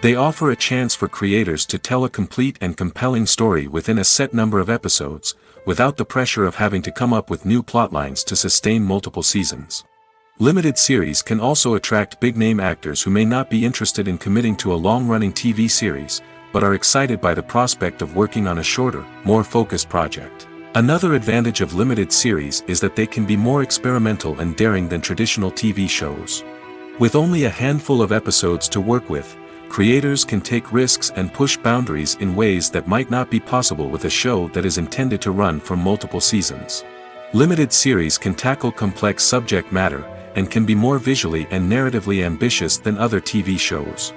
They offer a chance for creators to tell a complete and compelling story within a set number of episodes, without the pressure of having to come up with new plotlines to sustain multiple seasons. Limited series can also attract big-name actors who may not be interested in committing to a long-running TV series, but are excited by the prospect of working on a shorter, more focused project. Another advantage of limited series is that they can be more experimental and daring than traditional TV shows. With only a handful of episodes to work with, creators can take risks and push boundaries in ways that might not be possible with a show that is intended to run for multiple seasons. Limited series can tackle complex subject matter, and can be more visually and narratively ambitious than other TV shows.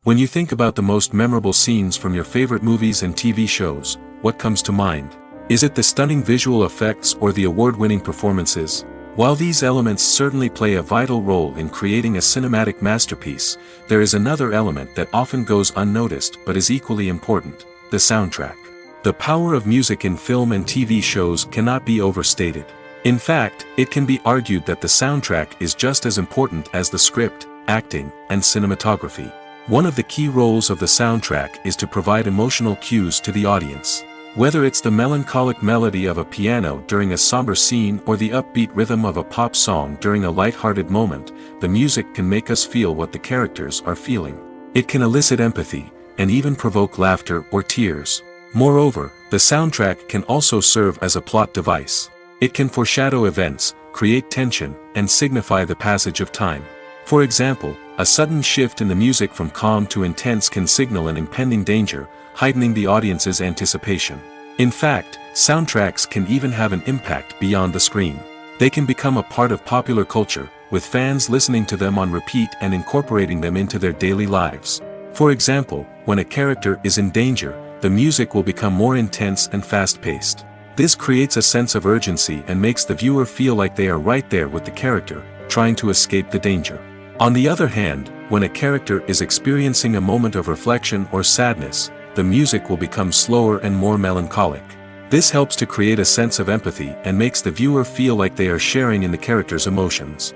When you think about the most memorable scenes from your favorite movies and TV shows, what comes to mind? Is it the stunning visual effects or the award-winning performances? While these elements certainly play a vital role in creating a cinematic masterpiece, there is another element that often goes unnoticed but is equally important: the soundtrack. The power of music in film and TV shows cannot be overstated. In fact, it can be argued that the soundtrack is just as important as the script, acting, and cinematography. One of the key roles of the soundtrack is to provide emotional cues to the audience. Whether it's the melancholic melody of a piano during a somber scene or the upbeat rhythm of a pop song during a light-hearted moment, the music can make us feel what the characters are feeling. It can elicit empathy, and even provoke laughter or tears. Moreover, the soundtrack can also serve as a plot device. It can foreshadow events, create tension, and signify the passage of time. For example, a sudden shift in the music from calm to intense can signal an impending danger, heightening the audience's anticipation. In fact, soundtracks can even have an impact beyond the screen. They can become a part of popular culture, with fans listening to them on repeat and incorporating them into their daily lives. For example, when a character is in danger, the music will become more intense and fast-paced. This creates a sense of urgency and makes the viewer feel like they are right there with the character, trying to escape the danger. On the other hand, when a character is experiencing a moment of reflection or sadness, the music will become slower and more melancholic. This helps to create a sense of empathy and makes the viewer feel like they are sharing in the character's emotions.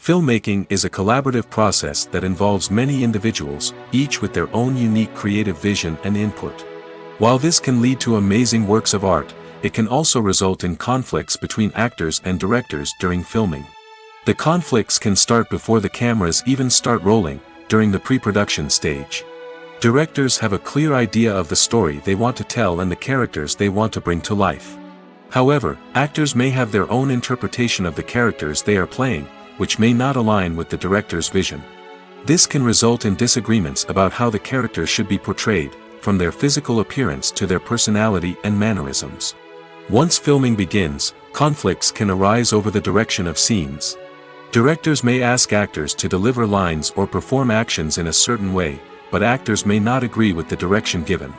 Filmmaking is a collaborative process that involves many individuals, each with their own unique creative vision and input. While this can lead to amazing works of art, it can also result in conflicts between actors and directors during filming. The conflicts can start before the cameras even start rolling, during the pre-production stage. Directors have a clear idea of the story they want to tell and the characters they want to bring to life. However, actors may have their own interpretation of the characters they are playing, which may not align with the director's vision. This can result in disagreements about how the characters should be portrayed, from their physical appearance to their personality and mannerisms. Once filming begins, conflicts can arise over the direction of scenes. Directors may ask actors to deliver lines or perform actions in a certain way, but actors may not agree with the direction given.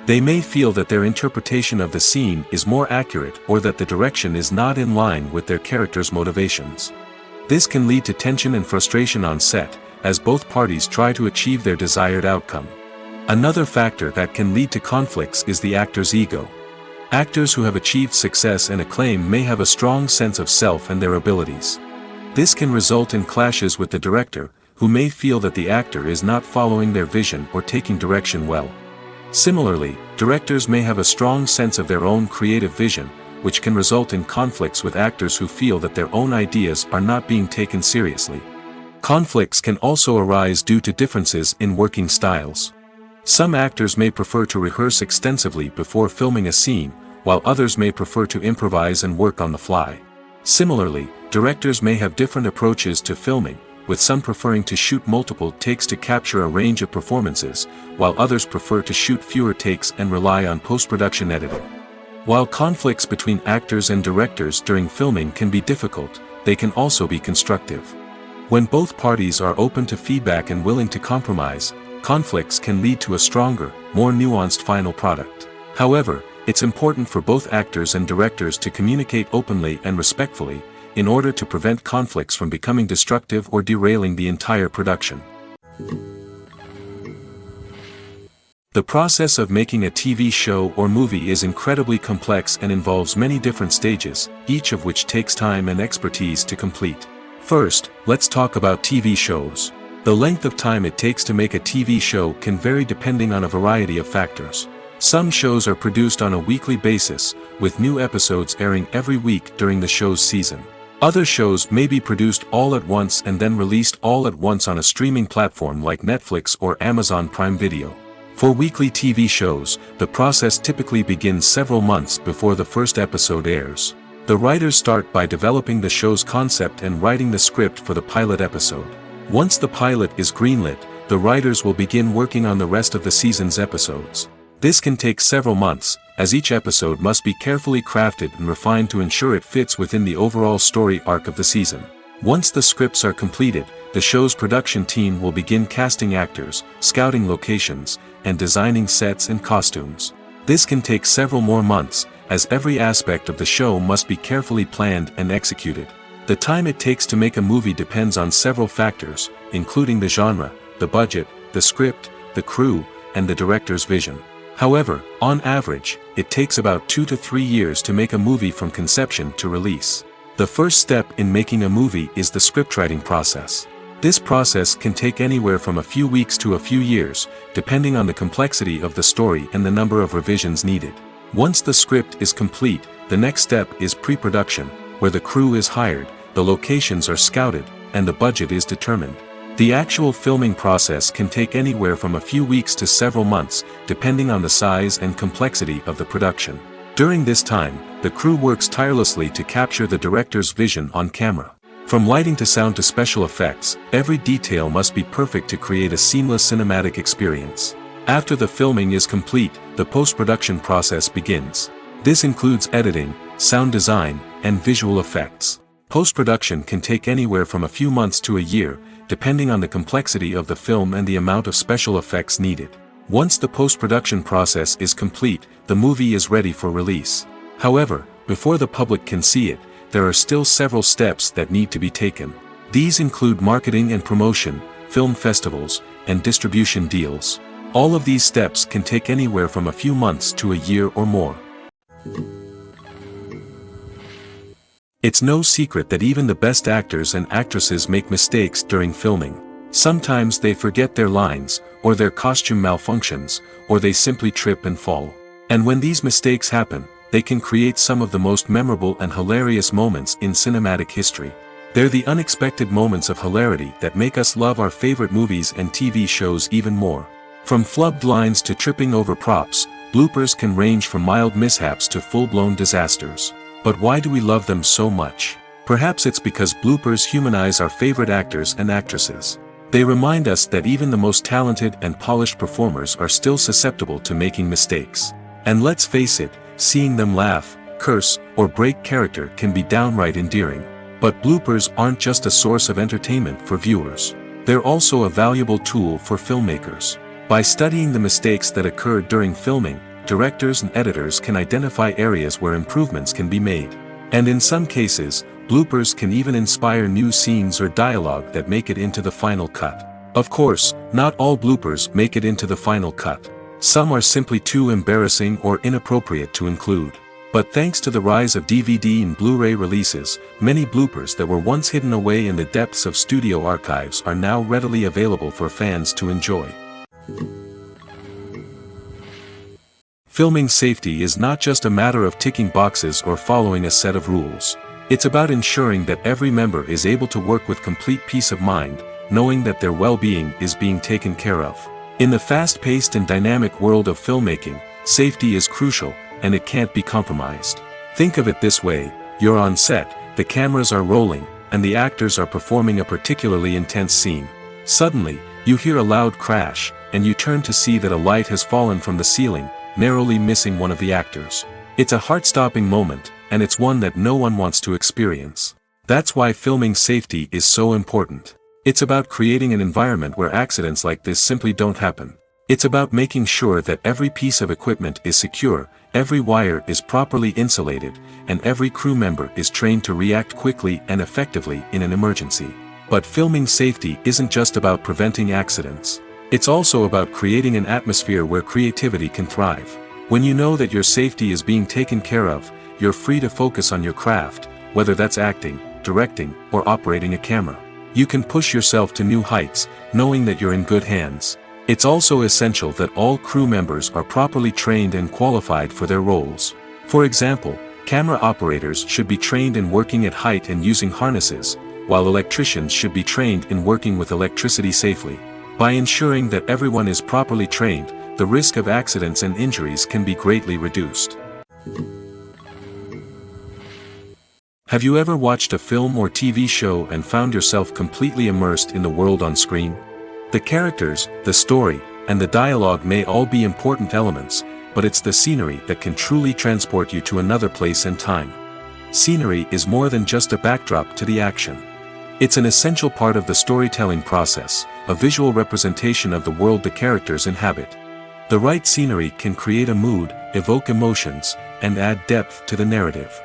They may feel that their interpretation of the scene is more accurate or that the direction is not in line with their character's motivations. This can lead to tension and frustration on set, as both parties try to achieve their desired outcome. Another factor that can lead to conflicts is the actor's ego. Actors who have achieved success and acclaim may have a strong sense of self and their abilities. This can result in clashes with the director, who may feel that the actor is not following their vision or taking direction well. Similarly, directors may have a strong sense of their own creative vision, which can result in conflicts with actors who feel that their own ideas are not being taken seriously. Conflicts can also arise due to differences in working styles. Some actors may prefer to rehearse extensively before filming a scene, while others may prefer to improvise and work on the fly. Similarly, directors may have different approaches to filming, with some preferring to shoot multiple takes to capture a range of performances, while others prefer to shoot fewer takes and rely on post-production editing. While conflicts between actors and directors during filming can be difficult, they can also be constructive. When both parties are open to feedback and willing to compromise, conflicts can lead to a stronger, more nuanced final product. However, it's important for both actors and directors to communicate openly and respectfully, in order to prevent conflicts from becoming destructive or derailing the entire production. The process of making a TV show or movie is incredibly complex and involves many different stages, each of which takes time and expertise to complete. First, let's talk about TV shows. The length of time it takes to make a TV show can vary depending on a variety of factors. Some shows are produced on a weekly basis, with new episodes airing every week during the show's season. Other shows may be produced all at once and then released all at once on a streaming platform like Netflix or Amazon Prime Video. For weekly TV shows, the process typically begins several months before the first episode airs. The writers start by developing the show's concept and writing the script for the pilot episode. Once the pilot is greenlit, the writers will begin working on the rest of the season's episodes. This can take several months, as each episode must be carefully crafted and refined to ensure it fits within the overall story arc of the season. Once the scripts are completed, the show's production team will begin casting actors, scouting locations, and designing sets and costumes. This can take several more months, as every aspect of the show must be carefully planned and executed. The time it takes to make a movie depends on several factors, including the genre, the budget, the script, the crew, and the director's vision. However, on average, it takes about 2 to 3 years to make a movie from conception to release. The first step in making a movie is the scriptwriting process. This process can take anywhere from a few weeks to a few years, depending on the complexity of the story and the number of revisions needed. Once the script is complete, the next step is pre-production, where the crew is hired, the locations are scouted, and the budget is determined. The actual filming process can take anywhere from a few weeks to several months, depending on the size and complexity of the production. During this time, the crew works tirelessly to capture the director's vision on camera. From lighting to sound to special effects, every detail must be perfect to create a seamless cinematic experience. After the filming is complete, the post-production process begins. This includes editing, sound design, and visual effects. Post-production can take anywhere from a few months to a year, depending on the complexity of the film and the amount of special effects needed. Once the post-production process is complete, the movie is ready for release. However, before the public can see it, there are still several steps that need to be taken. These include marketing and promotion, film festivals, and distribution deals. All of these steps can take anywhere from a few months to a year or more. It's no secret that even the best actors and actresses make mistakes during filming. Sometimes they forget their lines, or their costume malfunctions, or they simply trip and fall. And when these mistakes happen, they can create some of the most memorable and hilarious moments in cinematic history. They're the unexpected moments of hilarity that make us love our favorite movies and TV shows even more. From flubbed lines to tripping over props, bloopers can range from mild mishaps to full-blown disasters. But why do we love them so much? Perhaps it's because bloopers humanize our favorite actors and actresses. They remind us that even the most talented and polished performers are still susceptible to making mistakes. And let's face it, seeing them laugh, curse, or break character can be downright endearing. But bloopers aren't just a source of entertainment for viewers. They're also a valuable tool for filmmakers. By studying the mistakes that occurred during filming, directors and editors can identify areas where improvements can be made. And in some cases, bloopers can even inspire new scenes or dialogue that make it into the final cut. Of course, not all bloopers make it into the final cut. Some are simply too embarrassing or inappropriate to include. But thanks to the rise of DVD and Blu-ray releases, many bloopers that were once hidden away in the depths of studio archives are now readily available for fans to enjoy. Filming safety is not just a matter of ticking boxes or following a set of rules. It's about ensuring that every member is able to work with complete peace of mind, knowing that their well-being is being taken care of. In the fast-paced and dynamic world of filmmaking, safety is crucial, and it can't be compromised. Think of it this way: you're on set, the cameras are rolling, and the actors are performing a particularly intense scene. Suddenly, you hear a loud crash, and you turn to see that a light has fallen from the ceiling, narrowly missing one of the actors. It's a heart-stopping moment, and it's one that no one wants to experience. That's why filming safety is so important. It's about creating an environment where accidents like this simply don't happen. It's about making sure that every piece of equipment is secure, every wire is properly insulated, and every crew member is trained to react quickly and effectively in an emergency. But filming safety isn't just about preventing accidents. It's also about creating an atmosphere where creativity can thrive. When you know that your safety is being taken care of, you're free to focus on your craft, whether that's acting, directing, or operating a camera. You can push yourself to new heights, knowing that you're in good hands. It's also essential that all crew members are properly trained and qualified for their roles. For example, camera operators should be trained in working at height and using harnesses, while electricians should be trained in working with electricity safely. By ensuring that everyone is properly trained, the risk of accidents and injuries can be greatly reduced. Have you ever watched a film or TV show and found yourself completely immersed in the world on screen? The characters, the story, and the dialogue may all be important elements, but it's the scenery that can truly transport you to another place and time. Scenery is more than just a backdrop to the action. It's an essential part of the storytelling process, a visual representation of the world the characters inhabit. The right scenery can create a mood, evoke emotions, and add depth to the narrative.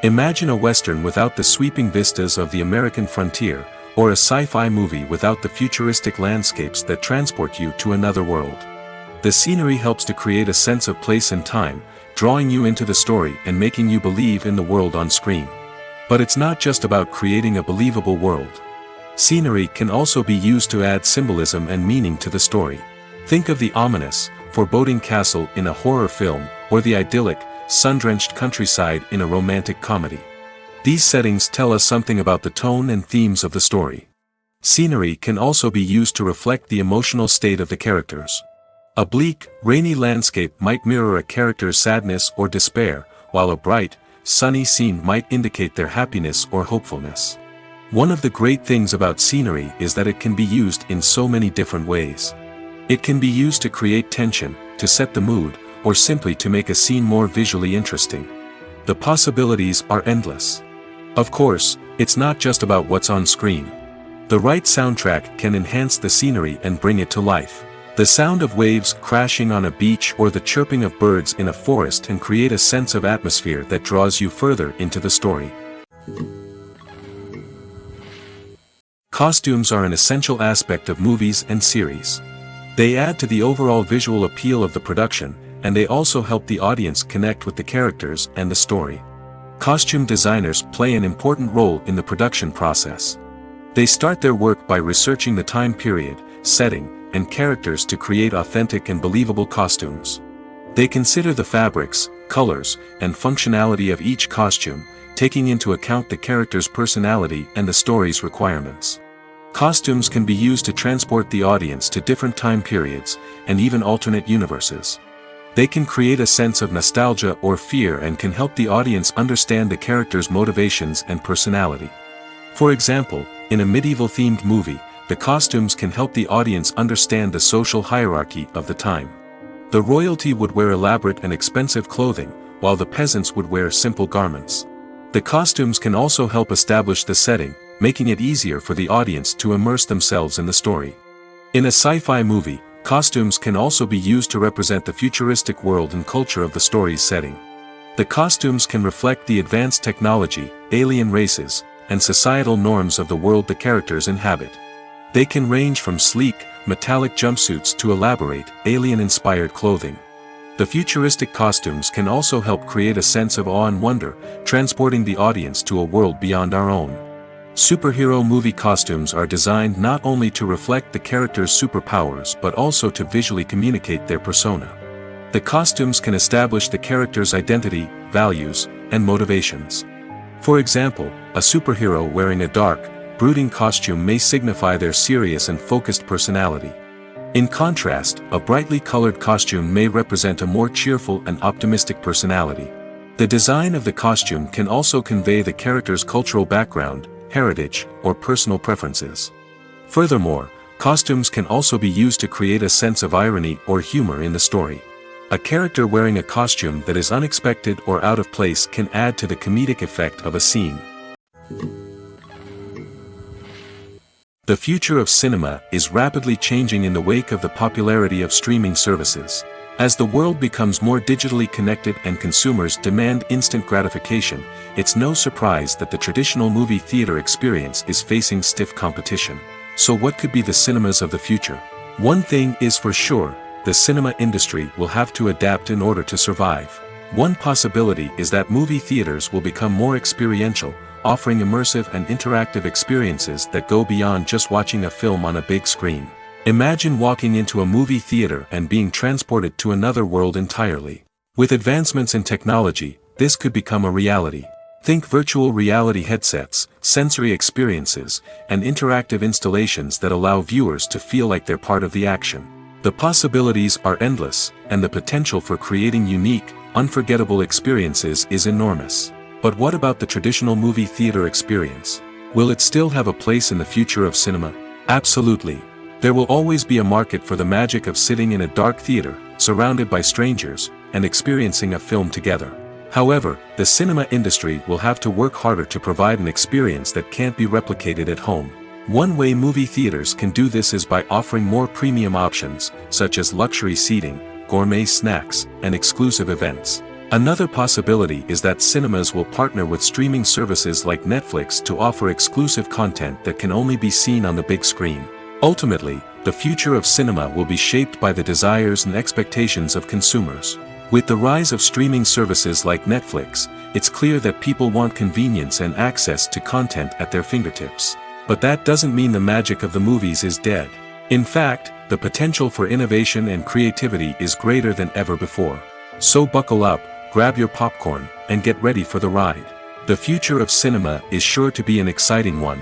Imagine a Western without the sweeping vistas of the American frontier, or a sci-fi movie without the futuristic landscapes that transport you to another world. The scenery helps to create a sense of place and time, drawing you into the story and making you believe in the world on screen. But it's not just about creating a believable world. Scenery can also be used to add symbolism and meaning to the story. Think of the ominous, foreboding castle in a horror film, or the idyllic, sun-drenched countryside in a romantic comedy. These settings tell us something about the tone and themes of the story. Scenery can also be used to reflect the emotional state of the characters. A bleak, rainy landscape might mirror a character's sadness or despair, while a bright, sunny scene might indicate their happiness or hopefulness. One of the great things about scenery is that it can be used in so many different ways. It can be used to create tension, to set the mood, or simply to make a scene more visually interesting. The possibilities are endless. Of course, it's not just about what's on screen. The right soundtrack can enhance the scenery and bring it to life. The sound of waves crashing on a beach or the chirping of birds in a forest can create a sense of atmosphere that draws you further into the story. Costumes are an essential aspect of movies and series. They add to the overall visual appeal of the production, and they also help the audience connect with the characters and the story. Costume designers play an important role in the production process. They start their work by researching the time period, setting, and characters to create authentic and believable costumes. They consider the fabrics, colors, and functionality of each costume, taking into account the character's personality and the story's requirements. Costumes can be used to transport the audience to different time periods, and even alternate universes. They can create a sense of nostalgia or fear and can help the audience understand the character's motivations and personality. For example, in a medieval-themed movie, the costumes can help the audience understand the social hierarchy of the time. The royalty would wear elaborate and expensive clothing, while the peasants would wear simple garments. The costumes can also help establish the setting, making it easier for the audience to immerse themselves in the story. In a sci-fi movie, costumes can also be used to represent the futuristic world and culture of the story's setting. The costumes can reflect the advanced technology, alien races, and societal norms of the world the characters inhabit. They can range from sleek, metallic jumpsuits to elaborate, alien-inspired clothing. The futuristic costumes can also help create a sense of awe and wonder, transporting the audience to a world beyond our own. Superhero movie costumes are designed not only to reflect the character's superpowers but also to visually communicate their persona. The costumes can establish the character's identity, values, and motivations. For example, a superhero wearing a dark, brooding costume may signify their serious and focused personality. In contrast, a brightly colored costume may represent a more cheerful and optimistic personality. The design of the costume can also convey the character's cultural background, heritage, or personal preferences. Furthermore, costumes can also be used to create a sense of irony or humor in the story. A character wearing a costume that is unexpected or out of place can add to the comedic effect of a scene. The future of cinema is rapidly changing in the wake of the popularity of streaming services. As the world becomes more digitally connected and consumers demand instant gratification, it's no surprise that the traditional movie theater experience is facing stiff competition. So what could be the cinemas of the future? One thing is for sure, the cinema industry will have to adapt in order to survive. One possibility is that movie theaters will become more experiential, offering immersive and interactive experiences that go beyond just watching a film on a big screen. Imagine walking into a movie theater and being transported to another world entirely. With advancements in technology, this could become a reality. Think virtual reality headsets, sensory experiences, and interactive installations that allow viewers to feel like they're part of the action. The possibilities are endless, and the potential for creating unique, unforgettable experiences is enormous. But what about the traditional movie theater experience? Will it still have a place in the future of cinema? Absolutely. There will always be a market for the magic of sitting in a dark theater, surrounded by strangers, and experiencing a film together. However, the cinema industry will have to work harder to provide an experience that can't be replicated at home. One way movie theaters can do this is by offering more premium options, such as luxury seating, gourmet snacks, and exclusive events. Another possibility is that cinemas will partner with streaming services like Netflix to offer exclusive content that can only be seen on the big screen. Ultimately, the future of cinema will be shaped by the desires and expectations of consumers. With the rise of streaming services like Netflix, it's clear that people want convenience and access to content at their fingertips. But that doesn't mean the magic of the movies is dead. In fact, the potential for innovation and creativity is greater than ever before. So buckle up, grab your popcorn, and get ready for the ride. The future of cinema is sure to be an exciting one.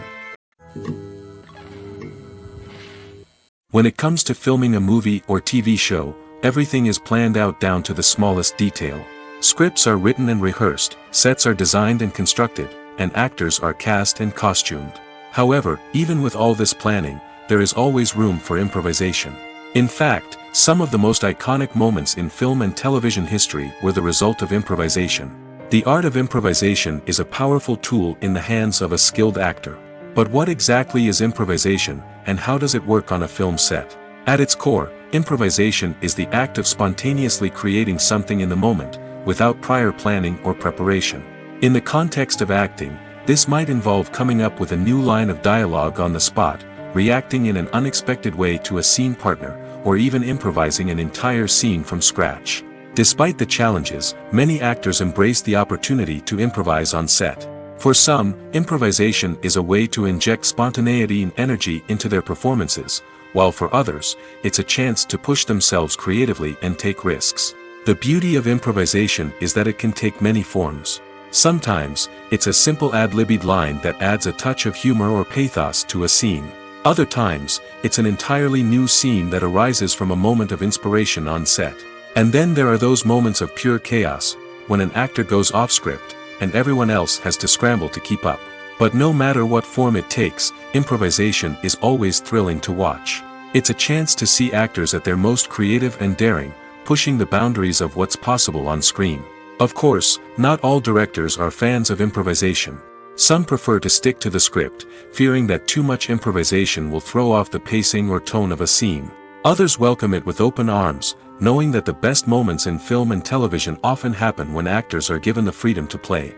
When it comes to filming a movie or TV show, everything is planned out down to the smallest detail. Scripts are written and rehearsed, sets are designed and constructed, and actors are cast and costumed. However, even with all this planning, there is always room for improvisation. In fact, some of the most iconic moments in film and television history were the result of improvisation. The art of improvisation is a powerful tool in the hands of a skilled actor. But what exactly is improvisation, and how does it work on a film set? At its core, improvisation is the act of spontaneously creating something in the moment, without prior planning or preparation. In the context of acting, this might involve coming up with a new line of dialogue on the spot, reacting in an unexpected way to a scene partner, or even improvising an entire scene from scratch. Despite the challenges, many actors embrace the opportunity to improvise on set. For some, improvisation is a way to inject spontaneity and energy into their performances, while for others, it's a chance to push themselves creatively and take risks. The beauty of improvisation is that it can take many forms. Sometimes, it's a simple ad-libbed line that adds a touch of humor or pathos to a scene. Other times, it's an entirely new scene that arises from a moment of inspiration on set. And then there are those moments of pure chaos, when an actor goes off script, and everyone else has to scramble to keep up. But no matter what form it takes, improvisation is always thrilling to watch. It's a chance to see actors at their most creative and daring, pushing the boundaries of what's possible on screen. Of course, not all directors are fans of improvisation. Some prefer to stick to the script, fearing that too much improvisation will throw off the pacing or tone of a scene. Others welcome it with open arms, knowing that the best moments in film and television often happen when actors are given the freedom to play.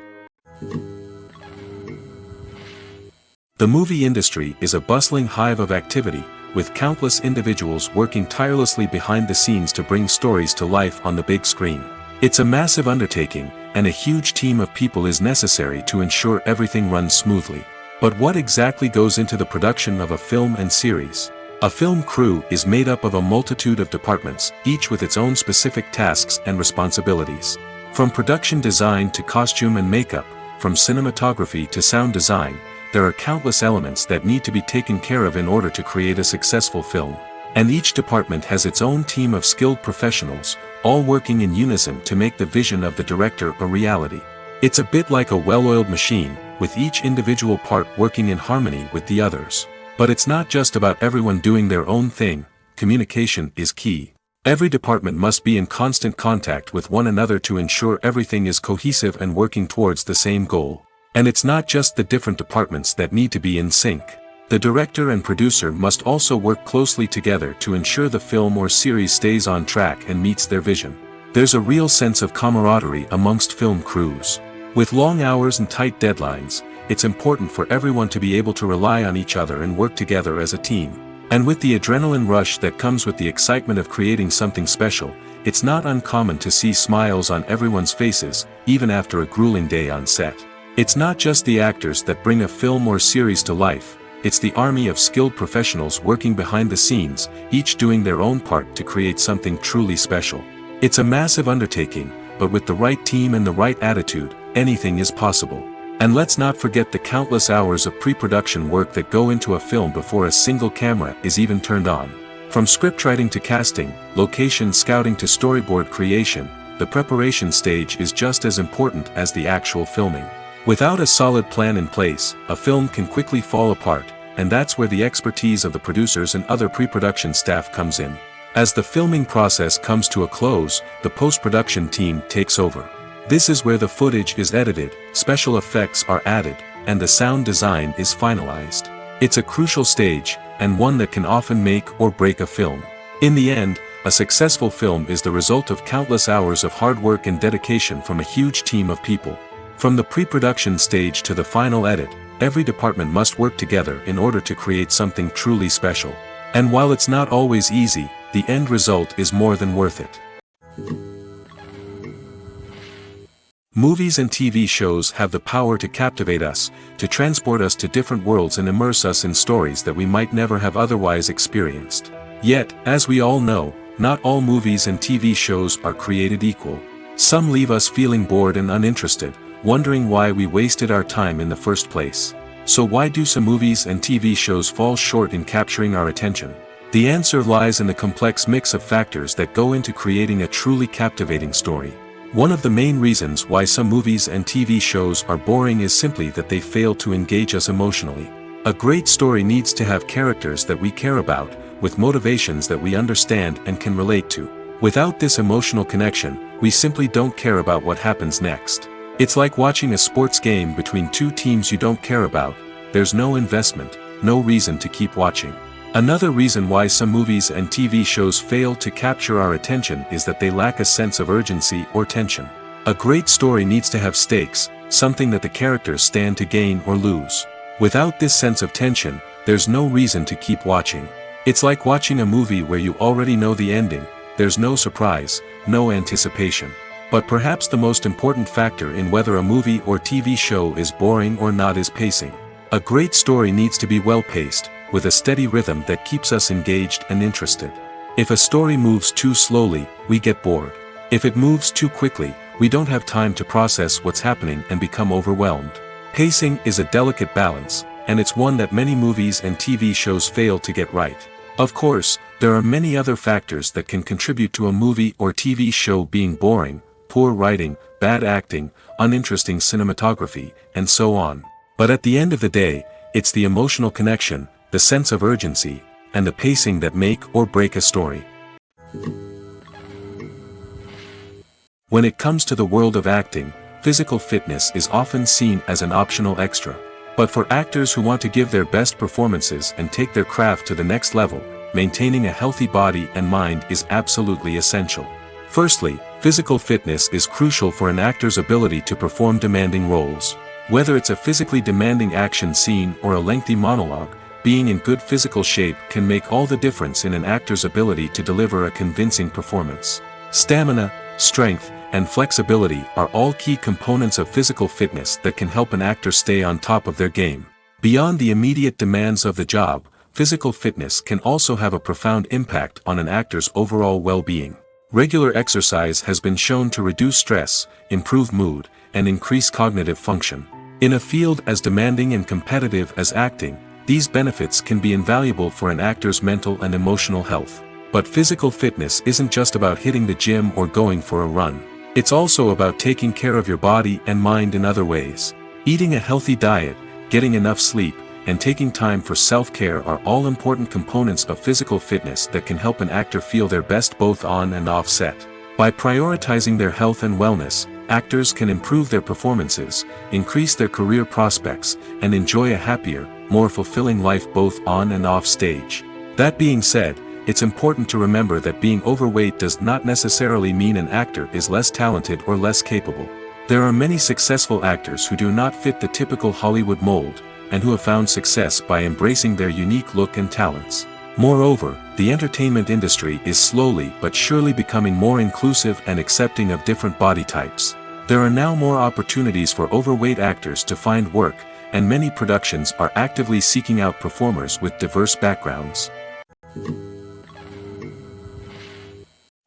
The movie industry is a bustling hive of activity, with countless individuals working tirelessly behind the scenes to bring stories to life on the big screen. It's a massive undertaking, and a huge team of people is necessary to ensure everything runs smoothly. But what exactly goes into the production of a film and series? A film crew is made up of a multitude of departments, each with its own specific tasks and responsibilities. From production design to costume and makeup, from cinematography to sound design, there are countless elements that need to be taken care of in order to create a successful film. And each department has its own team of skilled professionals, all working in unison to make the vision of the director a reality. It's a bit like a well-oiled machine, with each individual part working in harmony with the others. But it's not just about everyone doing their own thing. Communication is key. Every department must be in constant contact with one another to ensure everything is cohesive and working towards the same goal. And it's not just the different departments that need to be in sync. The director and producer must also work closely together to ensure the film or series stays on track and meets their vision. There's a real sense of camaraderie amongst film crews. With long hours and tight deadlines, it's important for everyone to be able to rely on each other and work together as a team. And with the adrenaline rush that comes with the excitement of creating something special, it's not uncommon to see smiles on everyone's faces, even after a grueling day on set. It's not just the actors that bring a film or series to life. It's the army of skilled professionals working behind the scenes, each doing their own part to create something truly special. It's a massive undertaking, but with the right team and the right attitude, anything is possible. And let's not forget the countless hours of pre-production work that go into a film before a single camera is even turned on. From scriptwriting to casting, location scouting to storyboard creation, the preparation stage is just as important as the actual filming. Without a solid plan in place, a film can quickly fall apart, and that's where the expertise of the producers and other pre-production staff comes in. As the filming process comes to a close, the post-production team takes over. This is where the footage is edited, special effects are added, and the sound design is finalized. It's a crucial stage, and one that can often make or break a film. In the end, a successful film is the result of countless hours of hard work and dedication from a huge team of people. From the pre-production stage to the final edit, every department must work together in order to create something truly special. And while it's not always easy, the end result is more than worth it. Movies and TV shows have the power to captivate us, to transport us to different worlds and immerse us in stories that we might never have otherwise experienced. Yet, as we all know, not all movies and TV shows are created equal. Some leave us feeling bored and uninterested, wondering why we wasted our time in the first place. So why do some movies and TV shows fall short in capturing our attention? The answer lies in the complex mix of factors that go into creating a truly captivating story. One of the main reasons why some movies and TV shows are boring is simply that they fail to engage us emotionally. A great story needs to have characters that we care about, with motivations that we understand and can relate to. Without this emotional connection, we simply don't care about what happens next. It's like watching a sports game between two teams you don't care about. There's no investment, no reason to keep watching. Another reason why some movies and TV shows fail to capture our attention is that they lack a sense of urgency or tension. A great story needs to have stakes, something that the characters stand to gain or lose. Without this sense of tension, there's no reason to keep watching. It's like watching a movie where you already know the ending. There's no surprise, no anticipation. But perhaps the most important factor in whether a movie or TV show is boring or not is pacing. A great story needs to be well-paced, with a steady rhythm that keeps us engaged and interested. If a story moves too slowly, we get bored. If it moves too quickly, we don't have time to process what's happening and become overwhelmed. Pacing is a delicate balance, and it's one that many movies and TV shows fail to get right. Of course, there are many other factors that can contribute to a movie or TV show being boring: poor writing, bad acting, uninteresting cinematography, and so on. But at the end of the day, it's the emotional connection, the sense of urgency, and the pacing that make or break a story. When it comes to the world of acting, physical fitness is often seen as an optional extra. But for actors who want to give their best performances and take their craft to the next level, maintaining a healthy body and mind is absolutely essential. Firstly, physical fitness is crucial for an actor's ability to perform demanding roles. Whether it's a physically demanding action scene or a lengthy monologue, being in good physical shape can make all the difference in an actor's ability to deliver a convincing performance. Stamina, strength, and flexibility are all key components of physical fitness that can help an actor stay on top of their game. Beyond the immediate demands of the job, physical fitness can also have a profound impact on an actor's overall well-being. Regular exercise has been shown to reduce stress, improve mood, and increase cognitive function. In a field as demanding and competitive as acting, these benefits can be invaluable for an actor's mental and emotional health. But physical fitness isn't just about hitting the gym or going for a run. It's also about taking care of your body and mind in other ways. Eating a healthy diet, getting enough sleep, and taking time for self-care are all important components of physical fitness that can help an actor feel their best both on and off set. By prioritizing their health and wellness, actors can improve their performances, increase their career prospects, and enjoy a happier, more fulfilling life both on and off stage. That being said, it's important to remember that being overweight does not necessarily mean an actor is less talented or less capable. There are many successful actors who do not fit the typical Hollywood mold, and who have found success by embracing their unique look and talents. Moreover, the entertainment industry is slowly but surely becoming more inclusive and accepting of different body types. There are now more opportunities for overweight actors to find work, and many productions are actively seeking out performers with diverse backgrounds.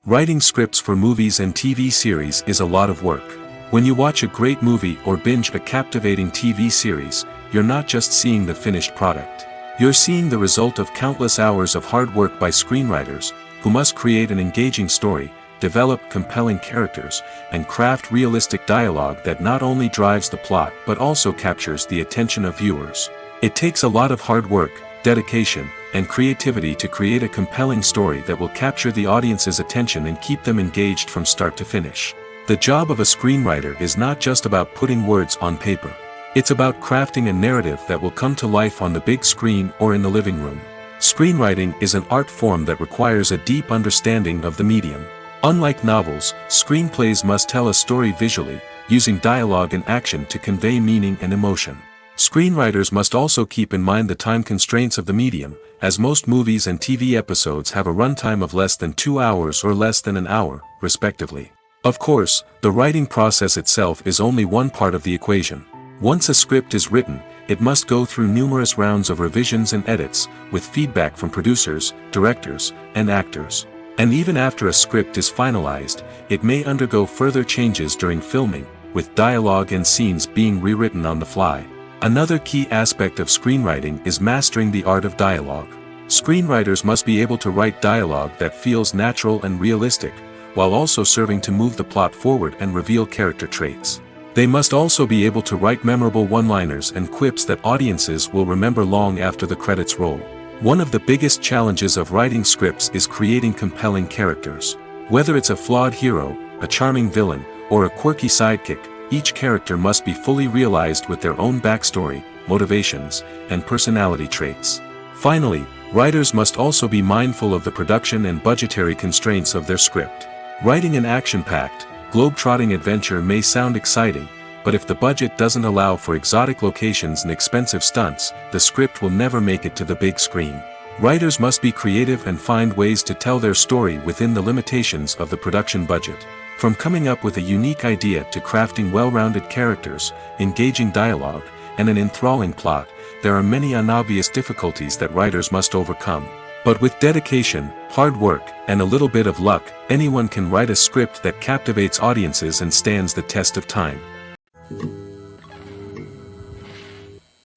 Writing scripts for movies and TV series is a lot of work. When you watch a great movie or binge a captivating TV series, you're not just seeing the finished product. You're seeing the result of countless hours of hard work by screenwriters, who must create an engaging story, develop compelling characters, and craft realistic dialogue that not only drives the plot but also captures the attention of viewers. It takes a lot of hard work, dedication, and creativity to create a compelling story that will capture the audience's attention and keep them engaged from start to finish. The job of a screenwriter is not just about putting words on paper. It's about crafting a narrative that will come to life on the big screen or in the living room. Screenwriting is an art form that requires a deep understanding of the medium. Unlike novels, screenplays must tell a story visually, using dialogue and action to convey meaning and emotion. Screenwriters must also keep in mind the time constraints of the medium, as most movies and TV episodes have a runtime of less than 2 hours or less than an hour, respectively. Of course, the writing process itself is only one part of the equation. Once a script is written, it must go through numerous rounds of revisions and edits, with feedback from producers, directors, and actors. And even after a script is finalized, it may undergo further changes during filming, with dialogue and scenes being rewritten on the fly. Another key aspect of screenwriting is mastering the art of dialogue. Screenwriters must be able to write dialogue that feels natural and realistic, while also serving to move the plot forward and reveal character traits. They must also be able to write memorable one-liners and quips that audiences will remember long after the credits roll. One of the biggest challenges of writing scripts is creating compelling characters. Whether it's a flawed hero, a charming villain, or a quirky sidekick, each character must be fully realized with their own backstory, motivations, and personality traits. Finally, writers must also be mindful of the production and budgetary constraints of their script. Writing an action-packed, globe-trotting adventure may sound exciting, but if the budget doesn't allow for exotic locations and expensive stunts, the script will never make it to the big screen. Writers must be creative and find ways to tell their story within the limitations of the production budget. From coming up with a unique idea to crafting well-rounded characters, engaging dialogue, and an enthralling plot, there are many unobvious difficulties that writers must overcome. But with dedication, hard work, and a little bit of luck, anyone can write a script that captivates audiences and stands the test of time.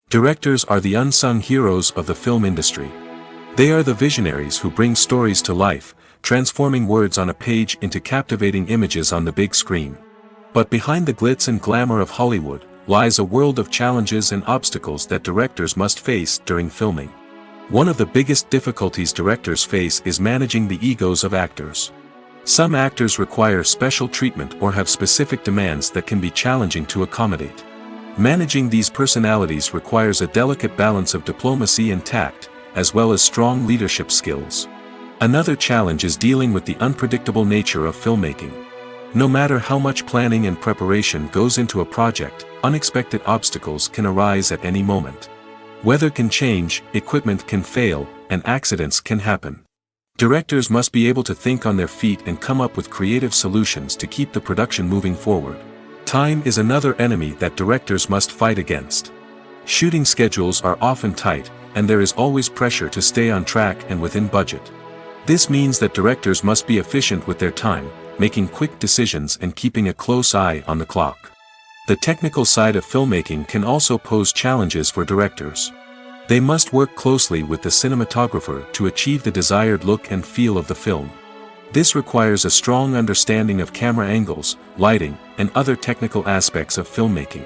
Directors are the unsung heroes of the film industry. They are the visionaries who bring stories to life, transforming words on a page into captivating images on the big screen. But behind the glitz and glamour of Hollywood, lies a world of challenges and obstacles that directors must face during filming. One of the biggest difficulties directors face is managing the egos of actors. Some actors require special treatment or have specific demands that can be challenging to accommodate. Managing these personalities requires a delicate balance of diplomacy and tact, as well as strong leadership skills. Another challenge is dealing with the unpredictable nature of filmmaking. No matter how much planning and preparation goes into a project, unexpected obstacles can arise at any moment. Weather can change, equipment can fail, and accidents can happen. Directors must be able to think on their feet and come up with creative solutions to keep the production moving forward. Time is another enemy that directors must fight against. Shooting schedules are often tight, and there is always pressure to stay on track and within budget. This means that directors must be efficient with their time, making quick decisions and keeping a close eye on the clock. The technical side of filmmaking can also pose challenges for directors. They must work closely with the cinematographer to achieve the desired look and feel of the film. This requires a strong understanding of camera angles, lighting, and other technical aspects of filmmaking.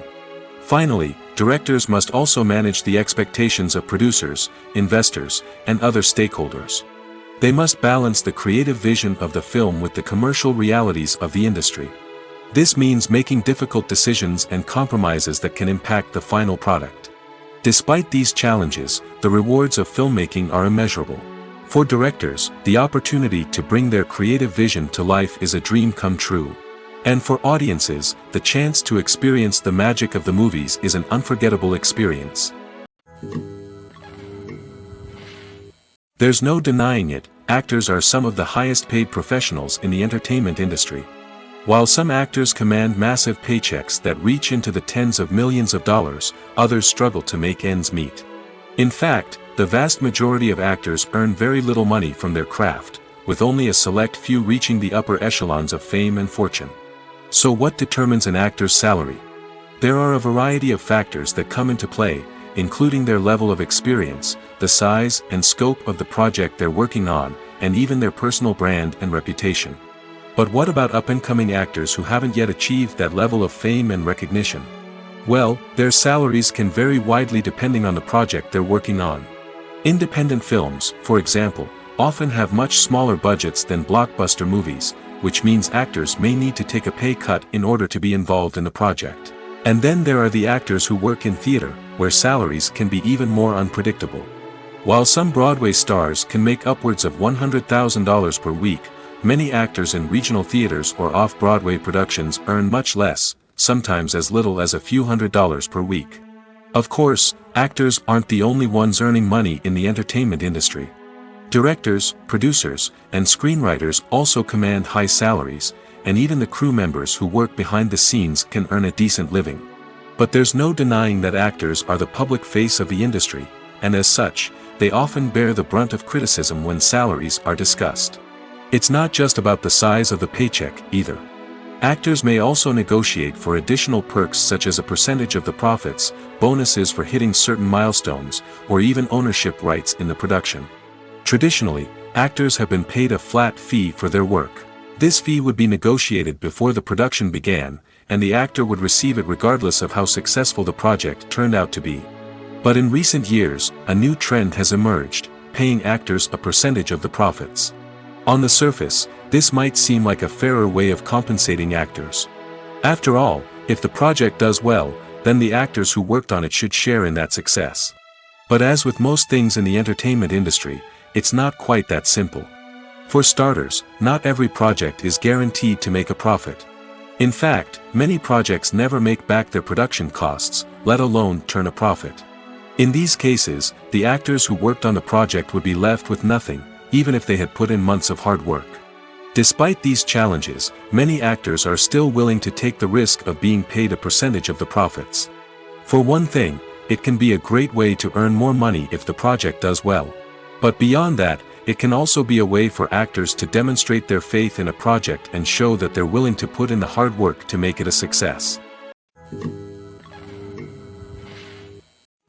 Finally, directors must also manage the expectations of producers, investors, and other stakeholders. They must balance the creative vision of the film with the commercial realities of the industry. This means making difficult decisions and compromises that can impact the final product. Despite these challenges, the rewards of filmmaking are immeasurable. For directors, the opportunity to bring their creative vision to life is a dream come true. And for audiences, the chance to experience the magic of the movies is an unforgettable experience. There's no denying it, actors are some of the highest paid professionals in the entertainment industry. While some actors command massive paychecks that reach into the tens of millions of dollars, others struggle to make ends meet. In fact, the vast majority of actors earn very little money from their craft, with only a select few reaching the upper echelons of fame and fortune. So what determines an actor's salary? There are a variety of factors that come into play, including their level of experience, the size and scope of the project they're working on, and even their personal brand and reputation. But what about up-and-coming actors who haven't yet achieved that level of fame and recognition? Well, their salaries can vary widely depending on the project they're working on. Independent films, for example, often have much smaller budgets than blockbuster movies, which means actors may need to take a pay cut in order to be involved in the project. And then there are the actors who work in theater, where salaries can be even more unpredictable. While some Broadway stars can make upwards of $100,000 per week, many actors in regional theaters or off-Broadway productions earn much less, sometimes as little as a few $100s per week. Of course, actors aren't the only ones earning money in the entertainment industry. Directors, producers, and screenwriters also command high salaries, and even the crew members who work behind the scenes can earn a decent living. But there's no denying that actors are the public face of the industry, and as such, they often bear the brunt of criticism when salaries are discussed. It's not just about the size of the paycheck, either. Actors may also negotiate for additional perks such as a percentage of the profits, bonuses for hitting certain milestones, or even ownership rights in the production. Traditionally, actors have been paid a flat fee for their work. This fee would be negotiated before the production began, and the actor would receive it regardless of how successful the project turned out to be. But in recent years, a new trend has emerged, paying actors a percentage of the profits. On the surface, this might seem like a fairer way of compensating actors. After all, if the project does well, then the actors who worked on it should share in that success. But as with most things in the entertainment industry, it's not quite that simple. For starters, not every project is guaranteed to make a profit. In fact, many projects never make back their production costs, let alone turn a profit. In these cases, the actors who worked on the project would be left with nothing, even if they had put in months of hard work. Despite these challenges, many actors are still willing to take the risk of being paid a percentage of the profits. For one thing, it can be a great way to earn more money if the project does well. But beyond that, it can also be a way for actors to demonstrate their faith in a project and show that they're willing to put in the hard work to make it a success.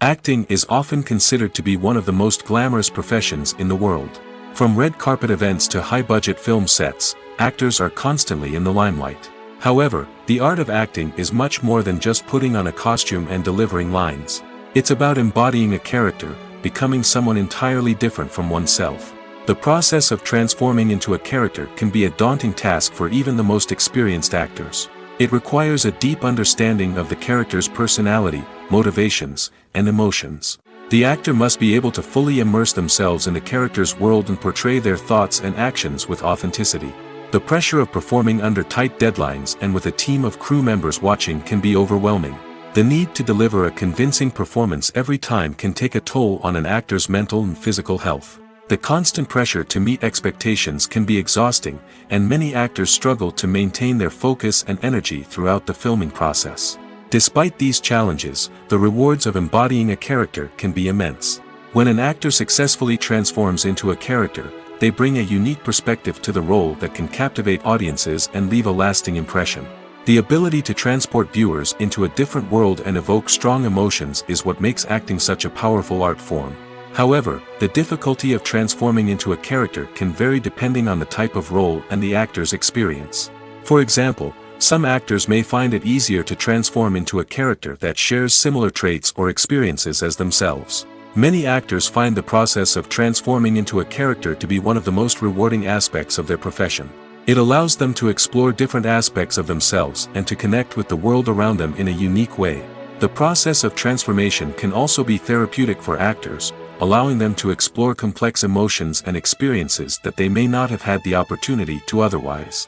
Acting is often considered to be one of the most glamorous professions in the world. From red carpet events to high-budget film sets, actors are constantly in the limelight. However, the art of acting is much more than just putting on a costume and delivering lines. It's about embodying a character, becoming someone entirely different from oneself. The process of transforming into a character can be a daunting task for even the most experienced actors. It requires a deep understanding of the character's personality, motivations, and emotions. The actor must be able to fully immerse themselves in the character's world and portray their thoughts and actions with authenticity. The pressure of performing under tight deadlines and with a team of crew members watching can be overwhelming. The need to deliver a convincing performance every time can take a toll on an actor's mental and physical health. The constant pressure to meet expectations can be exhausting, and many actors struggle to maintain their focus and energy throughout the filming process. Despite these challenges, the rewards of embodying a character can be immense. When an actor successfully transforms into a character, they bring a unique perspective to the role that can captivate audiences and leave a lasting impression. The ability to transport viewers into a different world and evoke strong emotions is what makes acting such a powerful art form. However, the difficulty of transforming into a character can vary depending on the type of role and the actor's experience. For example, some actors may find it easier to transform into a character that shares similar traits or experiences as themselves. Many actors find the process of transforming into a character to be one of the most rewarding aspects of their profession. It allows them to explore different aspects of themselves and to connect with the world around them in a unique way. The process of transformation can also be therapeutic for actors, allowing them to explore complex emotions and experiences that they may not have had the opportunity to otherwise.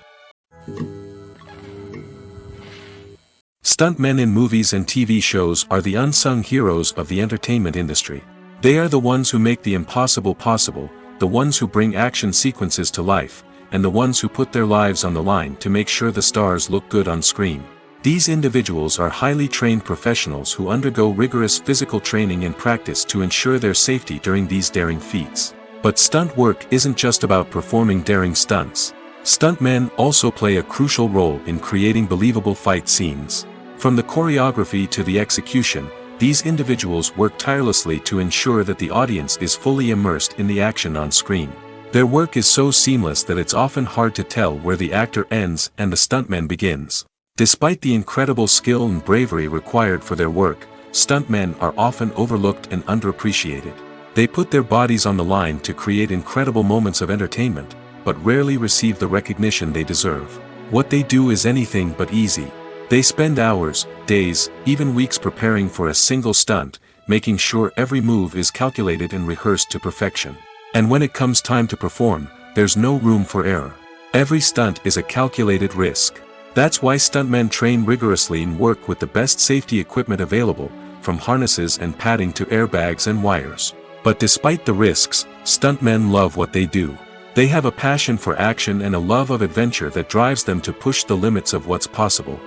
Stuntmen in movies and TV shows are the unsung heroes of the entertainment industry. They are the ones who make the impossible possible, the ones who bring action sequences to life, and the ones who put their lives on the line to make sure the stars look good on screen. These individuals are highly trained professionals who undergo rigorous physical training and practice to ensure their safety during these daring feats. But stunt work isn't just about performing daring stunts. Stuntmen also play a crucial role in creating believable fight scenes. From the choreography to the execution, these individuals work tirelessly to ensure that the audience is fully immersed in the action on screen. Their work is so seamless that it's often hard to tell where the actor ends and the stuntman begins. Despite the incredible skill and bravery required for their work, stuntmen are often overlooked and underappreciated. They put their bodies on the line to create incredible moments of entertainment, but rarely receive the recognition they deserve. What they do is anything but easy. They spend hours, days, even weeks preparing for a single stunt, making sure every move is calculated and rehearsed to perfection. And when it comes time to perform, there's no room for error. Every stunt is a calculated risk. That's why stuntmen train rigorously and work with the best safety equipment available, from harnesses and padding to airbags and wires. But despite the risks, stuntmen love what they do. They have a passion for action and a love of adventure that drives them to push the limits of what's possible.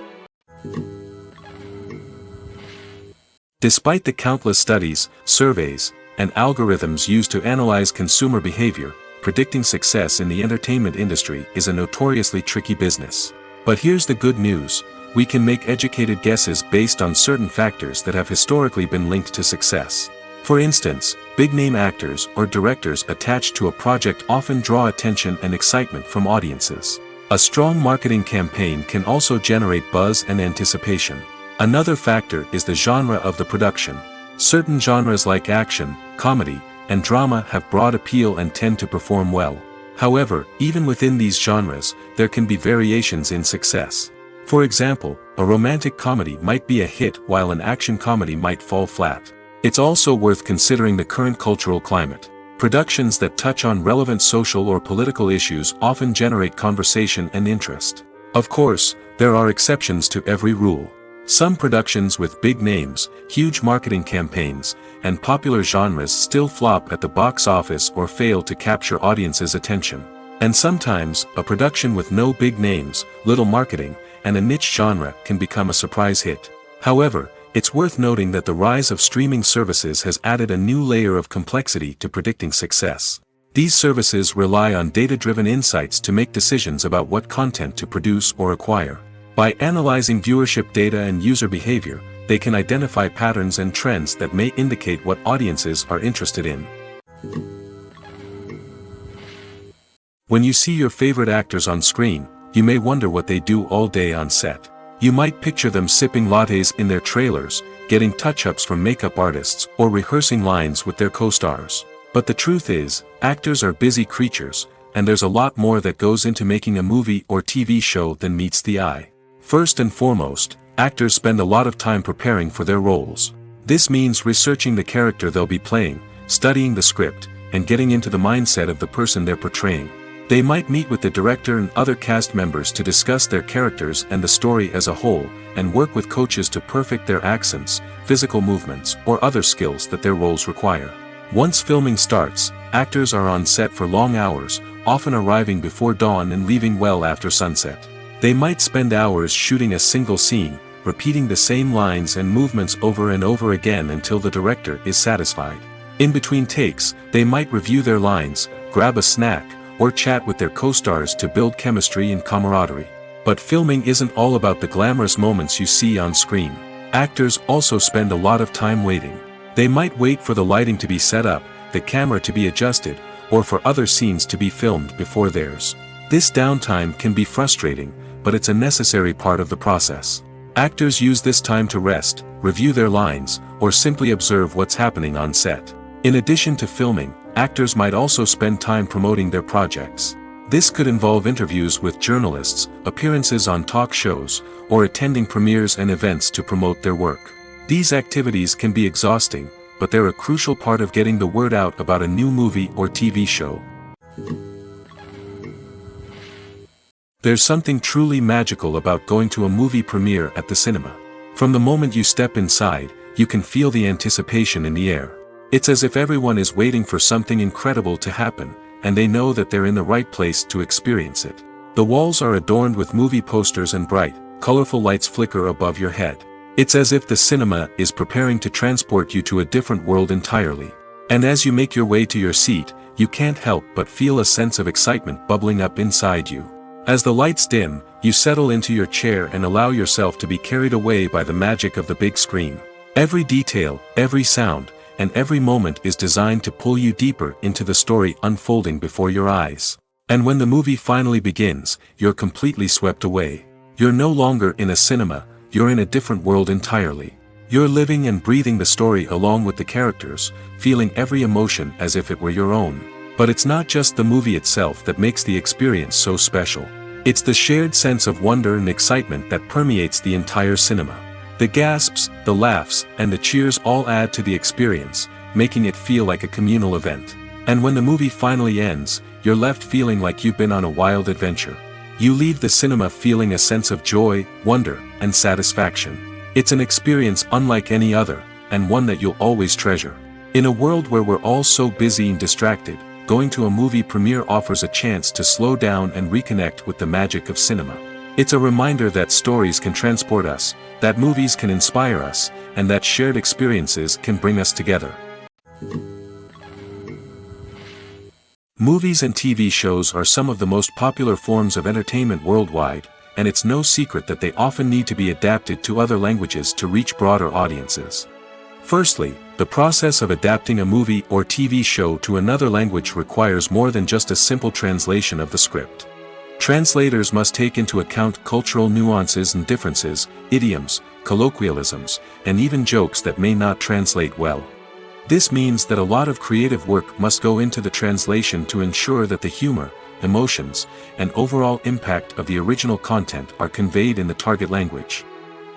Despite the countless studies, surveys, and algorithms used to analyze consumer behavior, predicting success in the entertainment industry is a notoriously tricky business. But here's the good news: we can make educated guesses based on certain factors that have historically been linked to success. For instance, big-name actors or directors attached to a project often draw attention and excitement from audiences. A strong marketing campaign can also generate buzz and anticipation. Another factor is the genre of the production. Certain genres like action, comedy, and drama have broad appeal and tend to perform well. However, even within these genres, there can be variations in success. For example, a romantic comedy might be a hit while an action comedy might fall flat. It's also worth considering the current cultural climate. Productions that touch on relevant social or political issues often generate conversation and interest. Of course, there are exceptions to every rule. Some productions with big names, huge marketing campaigns, and popular genres still flop at the box office or fail to capture audiences' attention. And sometimes, a production with no big names, little marketing, and a niche genre can become a surprise hit. However, it's worth noting that the rise of streaming services has added a new layer of complexity to predicting success. These services rely on data-driven insights to make decisions about what content to produce or acquire. By analyzing viewership data and user behavior, they can identify patterns and trends that may indicate what audiences are interested in. When you see your favorite actors on screen, you may wonder what they do all day on set. You might picture them sipping lattes in their trailers, getting touch-ups from makeup artists, or rehearsing lines with their co-stars. But the truth is, actors are busy creatures, and there's a lot more that goes into making a movie or TV show than meets the eye. First and foremost, actors spend a lot of time preparing for their roles. This means researching the character they'll be playing, studying the script, and getting into the mindset of the person they're portraying. They might meet with the director and other cast members to discuss their characters and the story as a whole, and work with coaches to perfect their accents, physical movements, or other skills that their roles require. Once filming starts, actors are on set for long hours, often arriving before dawn and leaving well after sunset. They might spend hours shooting a single scene, repeating the same lines and movements over and over again until the director is satisfied. In between takes, they might review their lines, grab a snack, or chat with their co-stars to build chemistry and camaraderie. But filming isn't all about the glamorous moments you see on screen. Actors also spend a lot of time waiting. They might wait for the lighting to be set up, the camera to be adjusted, or for other scenes to be filmed before theirs. This downtime can be frustrating, but it's a necessary part of the process. Actors use this time to rest, review their lines, or simply observe what's happening on set. In addition to filming, actors might also spend time promoting their projects. This could involve interviews with journalists, appearances on talk shows, or attending premieres and events to promote their work. These activities can be exhausting, but they're a crucial part of getting the word out about a new movie or TV show. There's something truly magical about going to a movie premiere at the cinema. From the moment you step inside, you can feel the anticipation in the air. It's as if everyone is waiting for something incredible to happen, and they know that they're in the right place to experience it. The walls are adorned with movie posters and bright, colorful lights flicker above your head. It's as if the cinema is preparing to transport you to a different world entirely. And as you make your way to your seat, you can't help but feel a sense of excitement bubbling up inside you. As the lights dim, you settle into your chair and allow yourself to be carried away by the magic of the big screen. Every detail, every sound, and every moment is designed to pull you deeper into the story unfolding before your eyes. And when the movie finally begins, you're completely swept away. You're no longer in a cinema, you're in a different world entirely. You're living and breathing the story along with the characters, feeling every emotion as if it were your own. But it's not just the movie itself that makes the experience so special. It's the shared sense of wonder and excitement that permeates the entire cinema. The gasps, the laughs, and the cheers all add to the experience, making it feel like a communal event. And when the movie finally ends, you're left feeling like you've been on a wild adventure. You leave the cinema feeling a sense of joy, wonder, and satisfaction. It's an experience unlike any other, and one that you'll always treasure. In a world where we're all so busy and distracted, going to a movie premiere offers a chance to slow down and reconnect with the magic of cinema. It's a reminder that stories can transport us, that movies can inspire us, and that shared experiences can bring us together. Movies and TV shows are some of the most popular forms of entertainment worldwide, and it's no secret that they often need to be adapted to other languages to reach broader audiences. Firstly, the process of adapting a movie or TV show to another language requires more than just a simple translation of the script. Translators must take into account cultural nuances and differences, idioms, colloquialisms, and even jokes that may not translate well. This means that a lot of creative work must go into the translation to ensure that the humor, emotions, and overall impact of the original content are conveyed in the target language.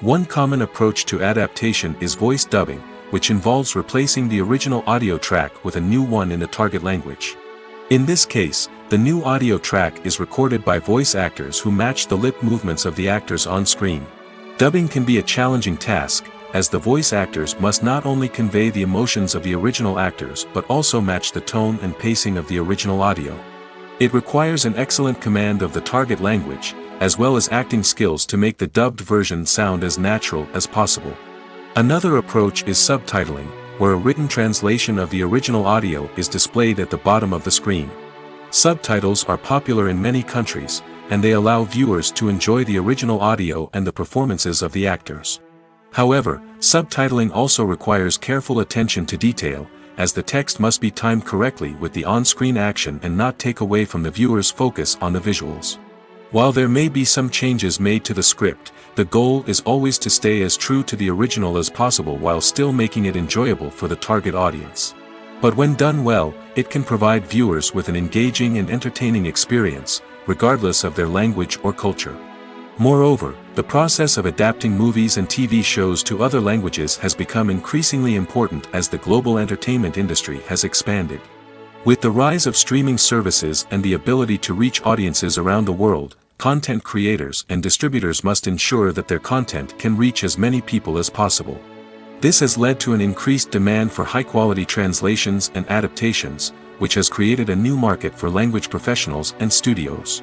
One common approach to adaptation is voice dubbing, which involves replacing the original audio track with a new one in the target language. In this case, the new audio track is recorded by voice actors who match the lip movements of the actors on screen. Dubbing can be a challenging task, as the voice actors must not only convey the emotions of the original actors but also match the tone and pacing of the original audio. It requires an excellent command of the target language, as well as acting skills to make the dubbed version sound as natural as possible. Another approach is subtitling, where a written translation of the original audio is displayed at the bottom of the screen. Subtitles are popular in many countries, and they allow viewers to enjoy the original audio and the performances of the actors. However, subtitling also requires careful attention to detail, as the text must be timed correctly with the on-screen action and not take away from the viewer's focus on the visuals. While there may be some changes made to the script, the goal is always to stay as true to the original as possible while still making it enjoyable for the target audience. But when done well, it can provide viewers with an engaging and entertaining experience, regardless of their language or culture. Moreover, the process of adapting movies and TV shows to other languages has become increasingly important as the global entertainment industry has expanded. With the rise of streaming services and the ability to reach audiences around the world, content creators and distributors must ensure that their content can reach as many people as possible. This has led to an increased demand for high-quality translations and adaptations, which has created a new market for language professionals and studios.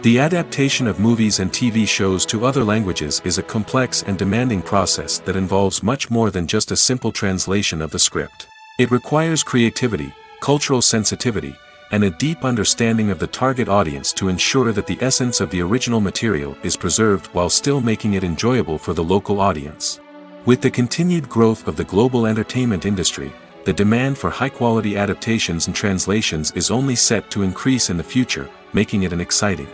The adaptation of movies and TV shows to other languages is a complex and demanding process that involves much more than just a simple translation of the script. It requires creativity, cultural sensitivity, and a deep understanding of the target audience to ensure that the essence of the original material is preserved while still making it enjoyable for the local audience. With the continued growth of the global entertainment industry, the demand for high-quality adaptations and translations is only set to increase in the future, making it an exciting.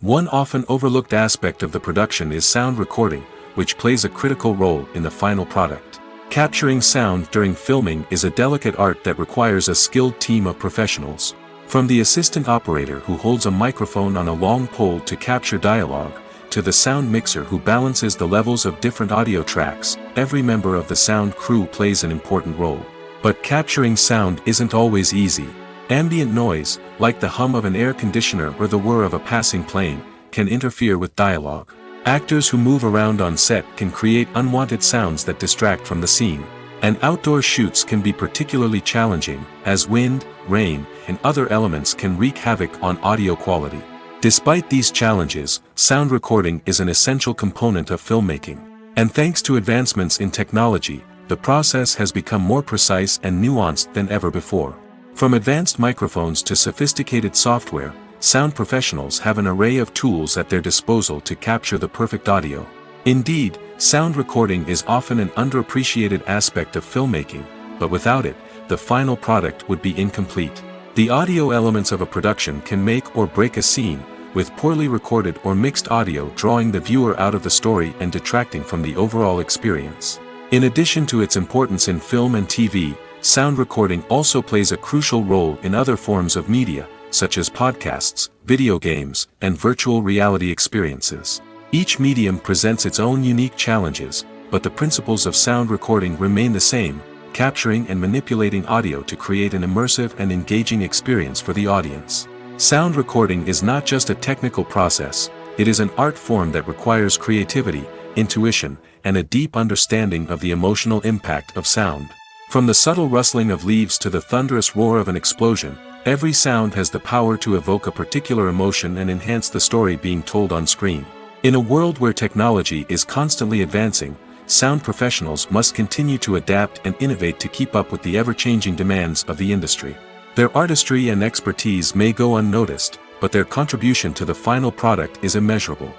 One often overlooked aspect of the production is sound recording, which plays a critical role in the final product. Capturing sound during filming is a delicate art that requires a skilled team of professionals. From the assistant operator who holds a microphone on a long pole to capture dialogue, to the sound mixer who balances the levels of different audio tracks, every member of the sound crew plays an important role. But capturing sound isn't always easy. Ambient noise, like the hum of an air conditioner or the whir of a passing plane, can interfere with dialogue. Actors who move around on set can create unwanted sounds that distract from the scene. And outdoor shoots can be particularly challenging, as wind, rain, and other elements can wreak havoc on audio quality. Despite these challenges, sound recording is an essential component of filmmaking. And thanks to advancements in technology, the process has become more precise and nuanced than ever before. From advanced microphones to sophisticated software, sound professionals have an array of tools at their disposal to capture the perfect audio. Indeed, sound recording is often an underappreciated aspect of filmmaking, but without it, the final product would be incomplete. The audio elements of a production can make or break a scene, with poorly recorded or mixed audio drawing the viewer out of the story and detracting from the overall experience. In addition to its importance in film and TV, sound recording also plays a crucial role in other forms of media, such as podcasts, video games, and virtual reality experiences. Each medium presents its own unique challenges, but the principles of sound recording remain the same, capturing and manipulating audio to create an immersive and engaging experience for the audience. Sound recording is not just a technical process, it is an art form that requires creativity, intuition, and a deep understanding of the emotional impact of sound. From the subtle rustling of leaves to the thunderous roar of an explosion, every sound has the power to evoke a particular emotion and enhance the story being told on screen. In a world where technology is constantly advancing, sound professionals must continue to adapt and innovate to keep up with the ever-changing demands of the industry. Their artistry and expertise may go unnoticed, but their contribution to the final product is immeasurable.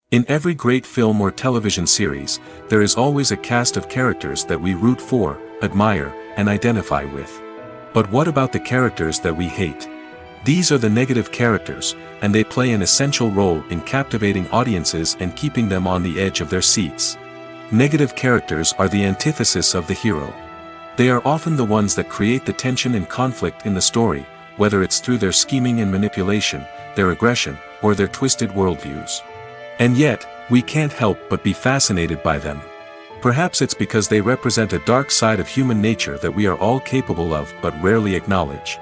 In every great film or television series, there is always a cast of characters that we root for, admire, and identify with. But what about the characters that we hate? These are the negative characters, and they play an essential role in captivating audiences and keeping them on the edge of their seats. Negative characters are the antithesis of the hero. They are often the ones that create the tension and conflict in the story, whether it's through their scheming and manipulation, their aggression, or their twisted worldviews. And yet, we can't help but be fascinated by them. Perhaps it's because they represent a dark side of human nature that we are all capable of but rarely acknowledge.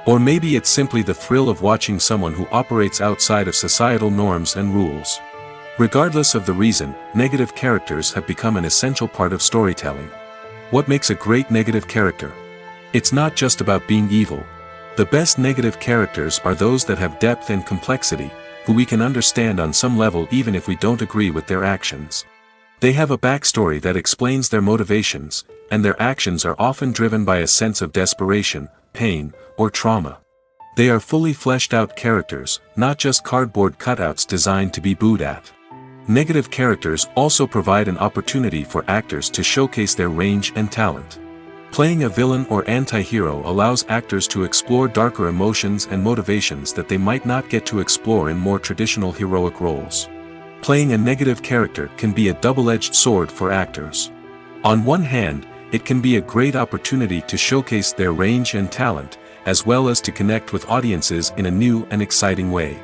Or maybe it's simply the thrill of watching someone who operates outside of societal norms and rules. Regardless of the reason, negative characters have become an essential part of storytelling. What makes a great negative character? It's not just about being evil. The best negative characters are those that have depth and complexity, who we can understand on some level even if we don't agree with their actions. They have a backstory that explains their motivations, and their actions are often driven by a sense of desperation, pain, or trauma. They are fully fleshed out characters, not just cardboard cutouts designed to be booed at. Negative characters also provide an opportunity for actors to showcase their range and talent. Playing a villain or anti-hero allows actors to explore darker emotions and motivations that they might not get to explore in more traditional heroic roles. Playing a negative character can be a double-edged sword for actors. On one hand, it can be a great opportunity to showcase their range and talent, as well as to connect with audiences in a new and exciting way.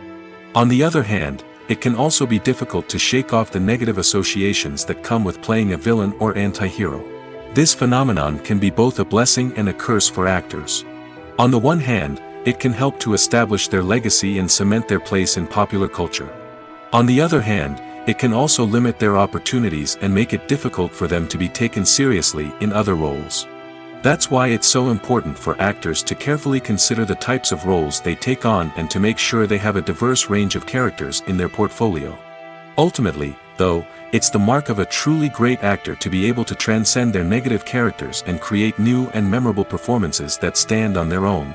On the other hand, it can also be difficult to shake off the negative associations that come with playing a villain or anti-hero. This phenomenon can be both a blessing and a curse for actors. On the one hand, it can help to establish their legacy and cement their place in popular culture. On the other hand, it can also limit their opportunities and make it difficult for them to be taken seriously in other roles. That's why it's so important for actors to carefully consider the types of roles they take on and to make sure they have a diverse range of characters in their portfolio. Ultimately, though, it's the mark of a truly great actor to be able to transcend their negative characters and create new and memorable performances that stand on their own.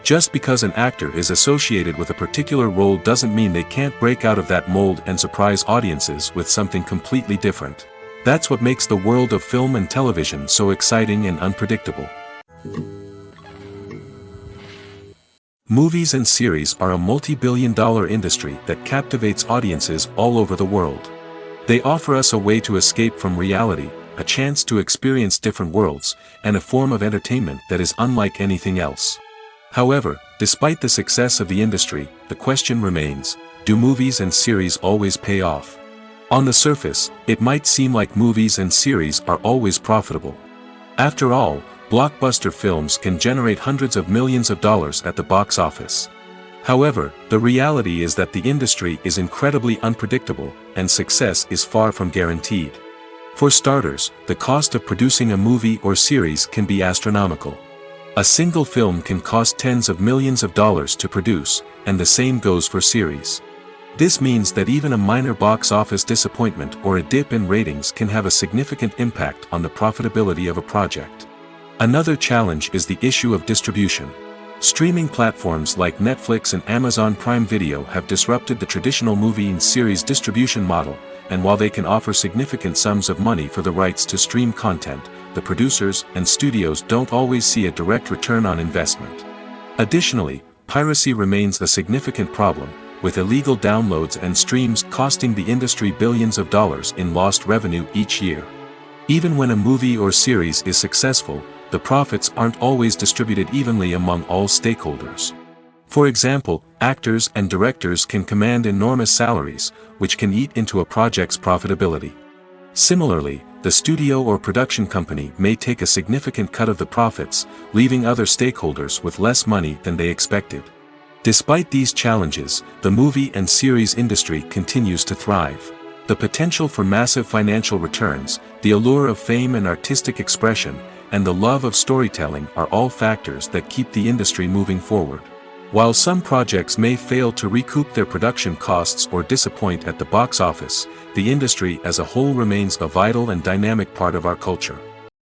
Just because an actor is associated with a particular role doesn't mean they can't break out of that mold and surprise audiences with something completely different. That's what makes the world of film and television so exciting and unpredictable. Movies and series are a multi-billion-dollar industry that captivates audiences all over the world. They offer us a way to escape from reality, a chance to experience different worlds, and a form of entertainment that is unlike anything else. However, despite the success of the industry, the question remains, do movies and series always pay off? On the surface, it might seem like movies and series are always profitable. After all, blockbuster films can generate hundreds of millions of dollars at the box office. However, the reality is that the industry is incredibly unpredictable, and success is far from guaranteed. For starters, the cost of producing a movie or series can be astronomical. A single film can cost tens of millions of dollars to produce, and the same goes for series. This means that even a minor box office disappointment or a dip in ratings can have a significant impact on the profitability of a project. Another challenge is the issue of distribution. Streaming platforms like Netflix and Amazon Prime Video have disrupted the traditional movie and series distribution model, and while they can offer significant sums of money for the rights to stream content, the producers and studios don't always see a direct return on investment. Additionally, piracy remains a significant problem, with illegal downloads and streams costing the industry billions of dollars in lost revenue each year. Even when a movie or series is successful, the profits aren't always distributed evenly among all stakeholders. For example, actors and directors can command enormous salaries, which can eat into a project's profitability. Similarly, the studio or production company may take a significant cut of the profits, leaving other stakeholders with less money than they expected. Despite these challenges, the movie and series industry continues to thrive. The potential for massive financial returns, the allure of fame and artistic expression, and the love of storytelling are all factors that keep the industry moving forward. While some projects may fail to recoup their production costs or disappoint at the box office, the industry as a whole remains a vital and dynamic part of our culture.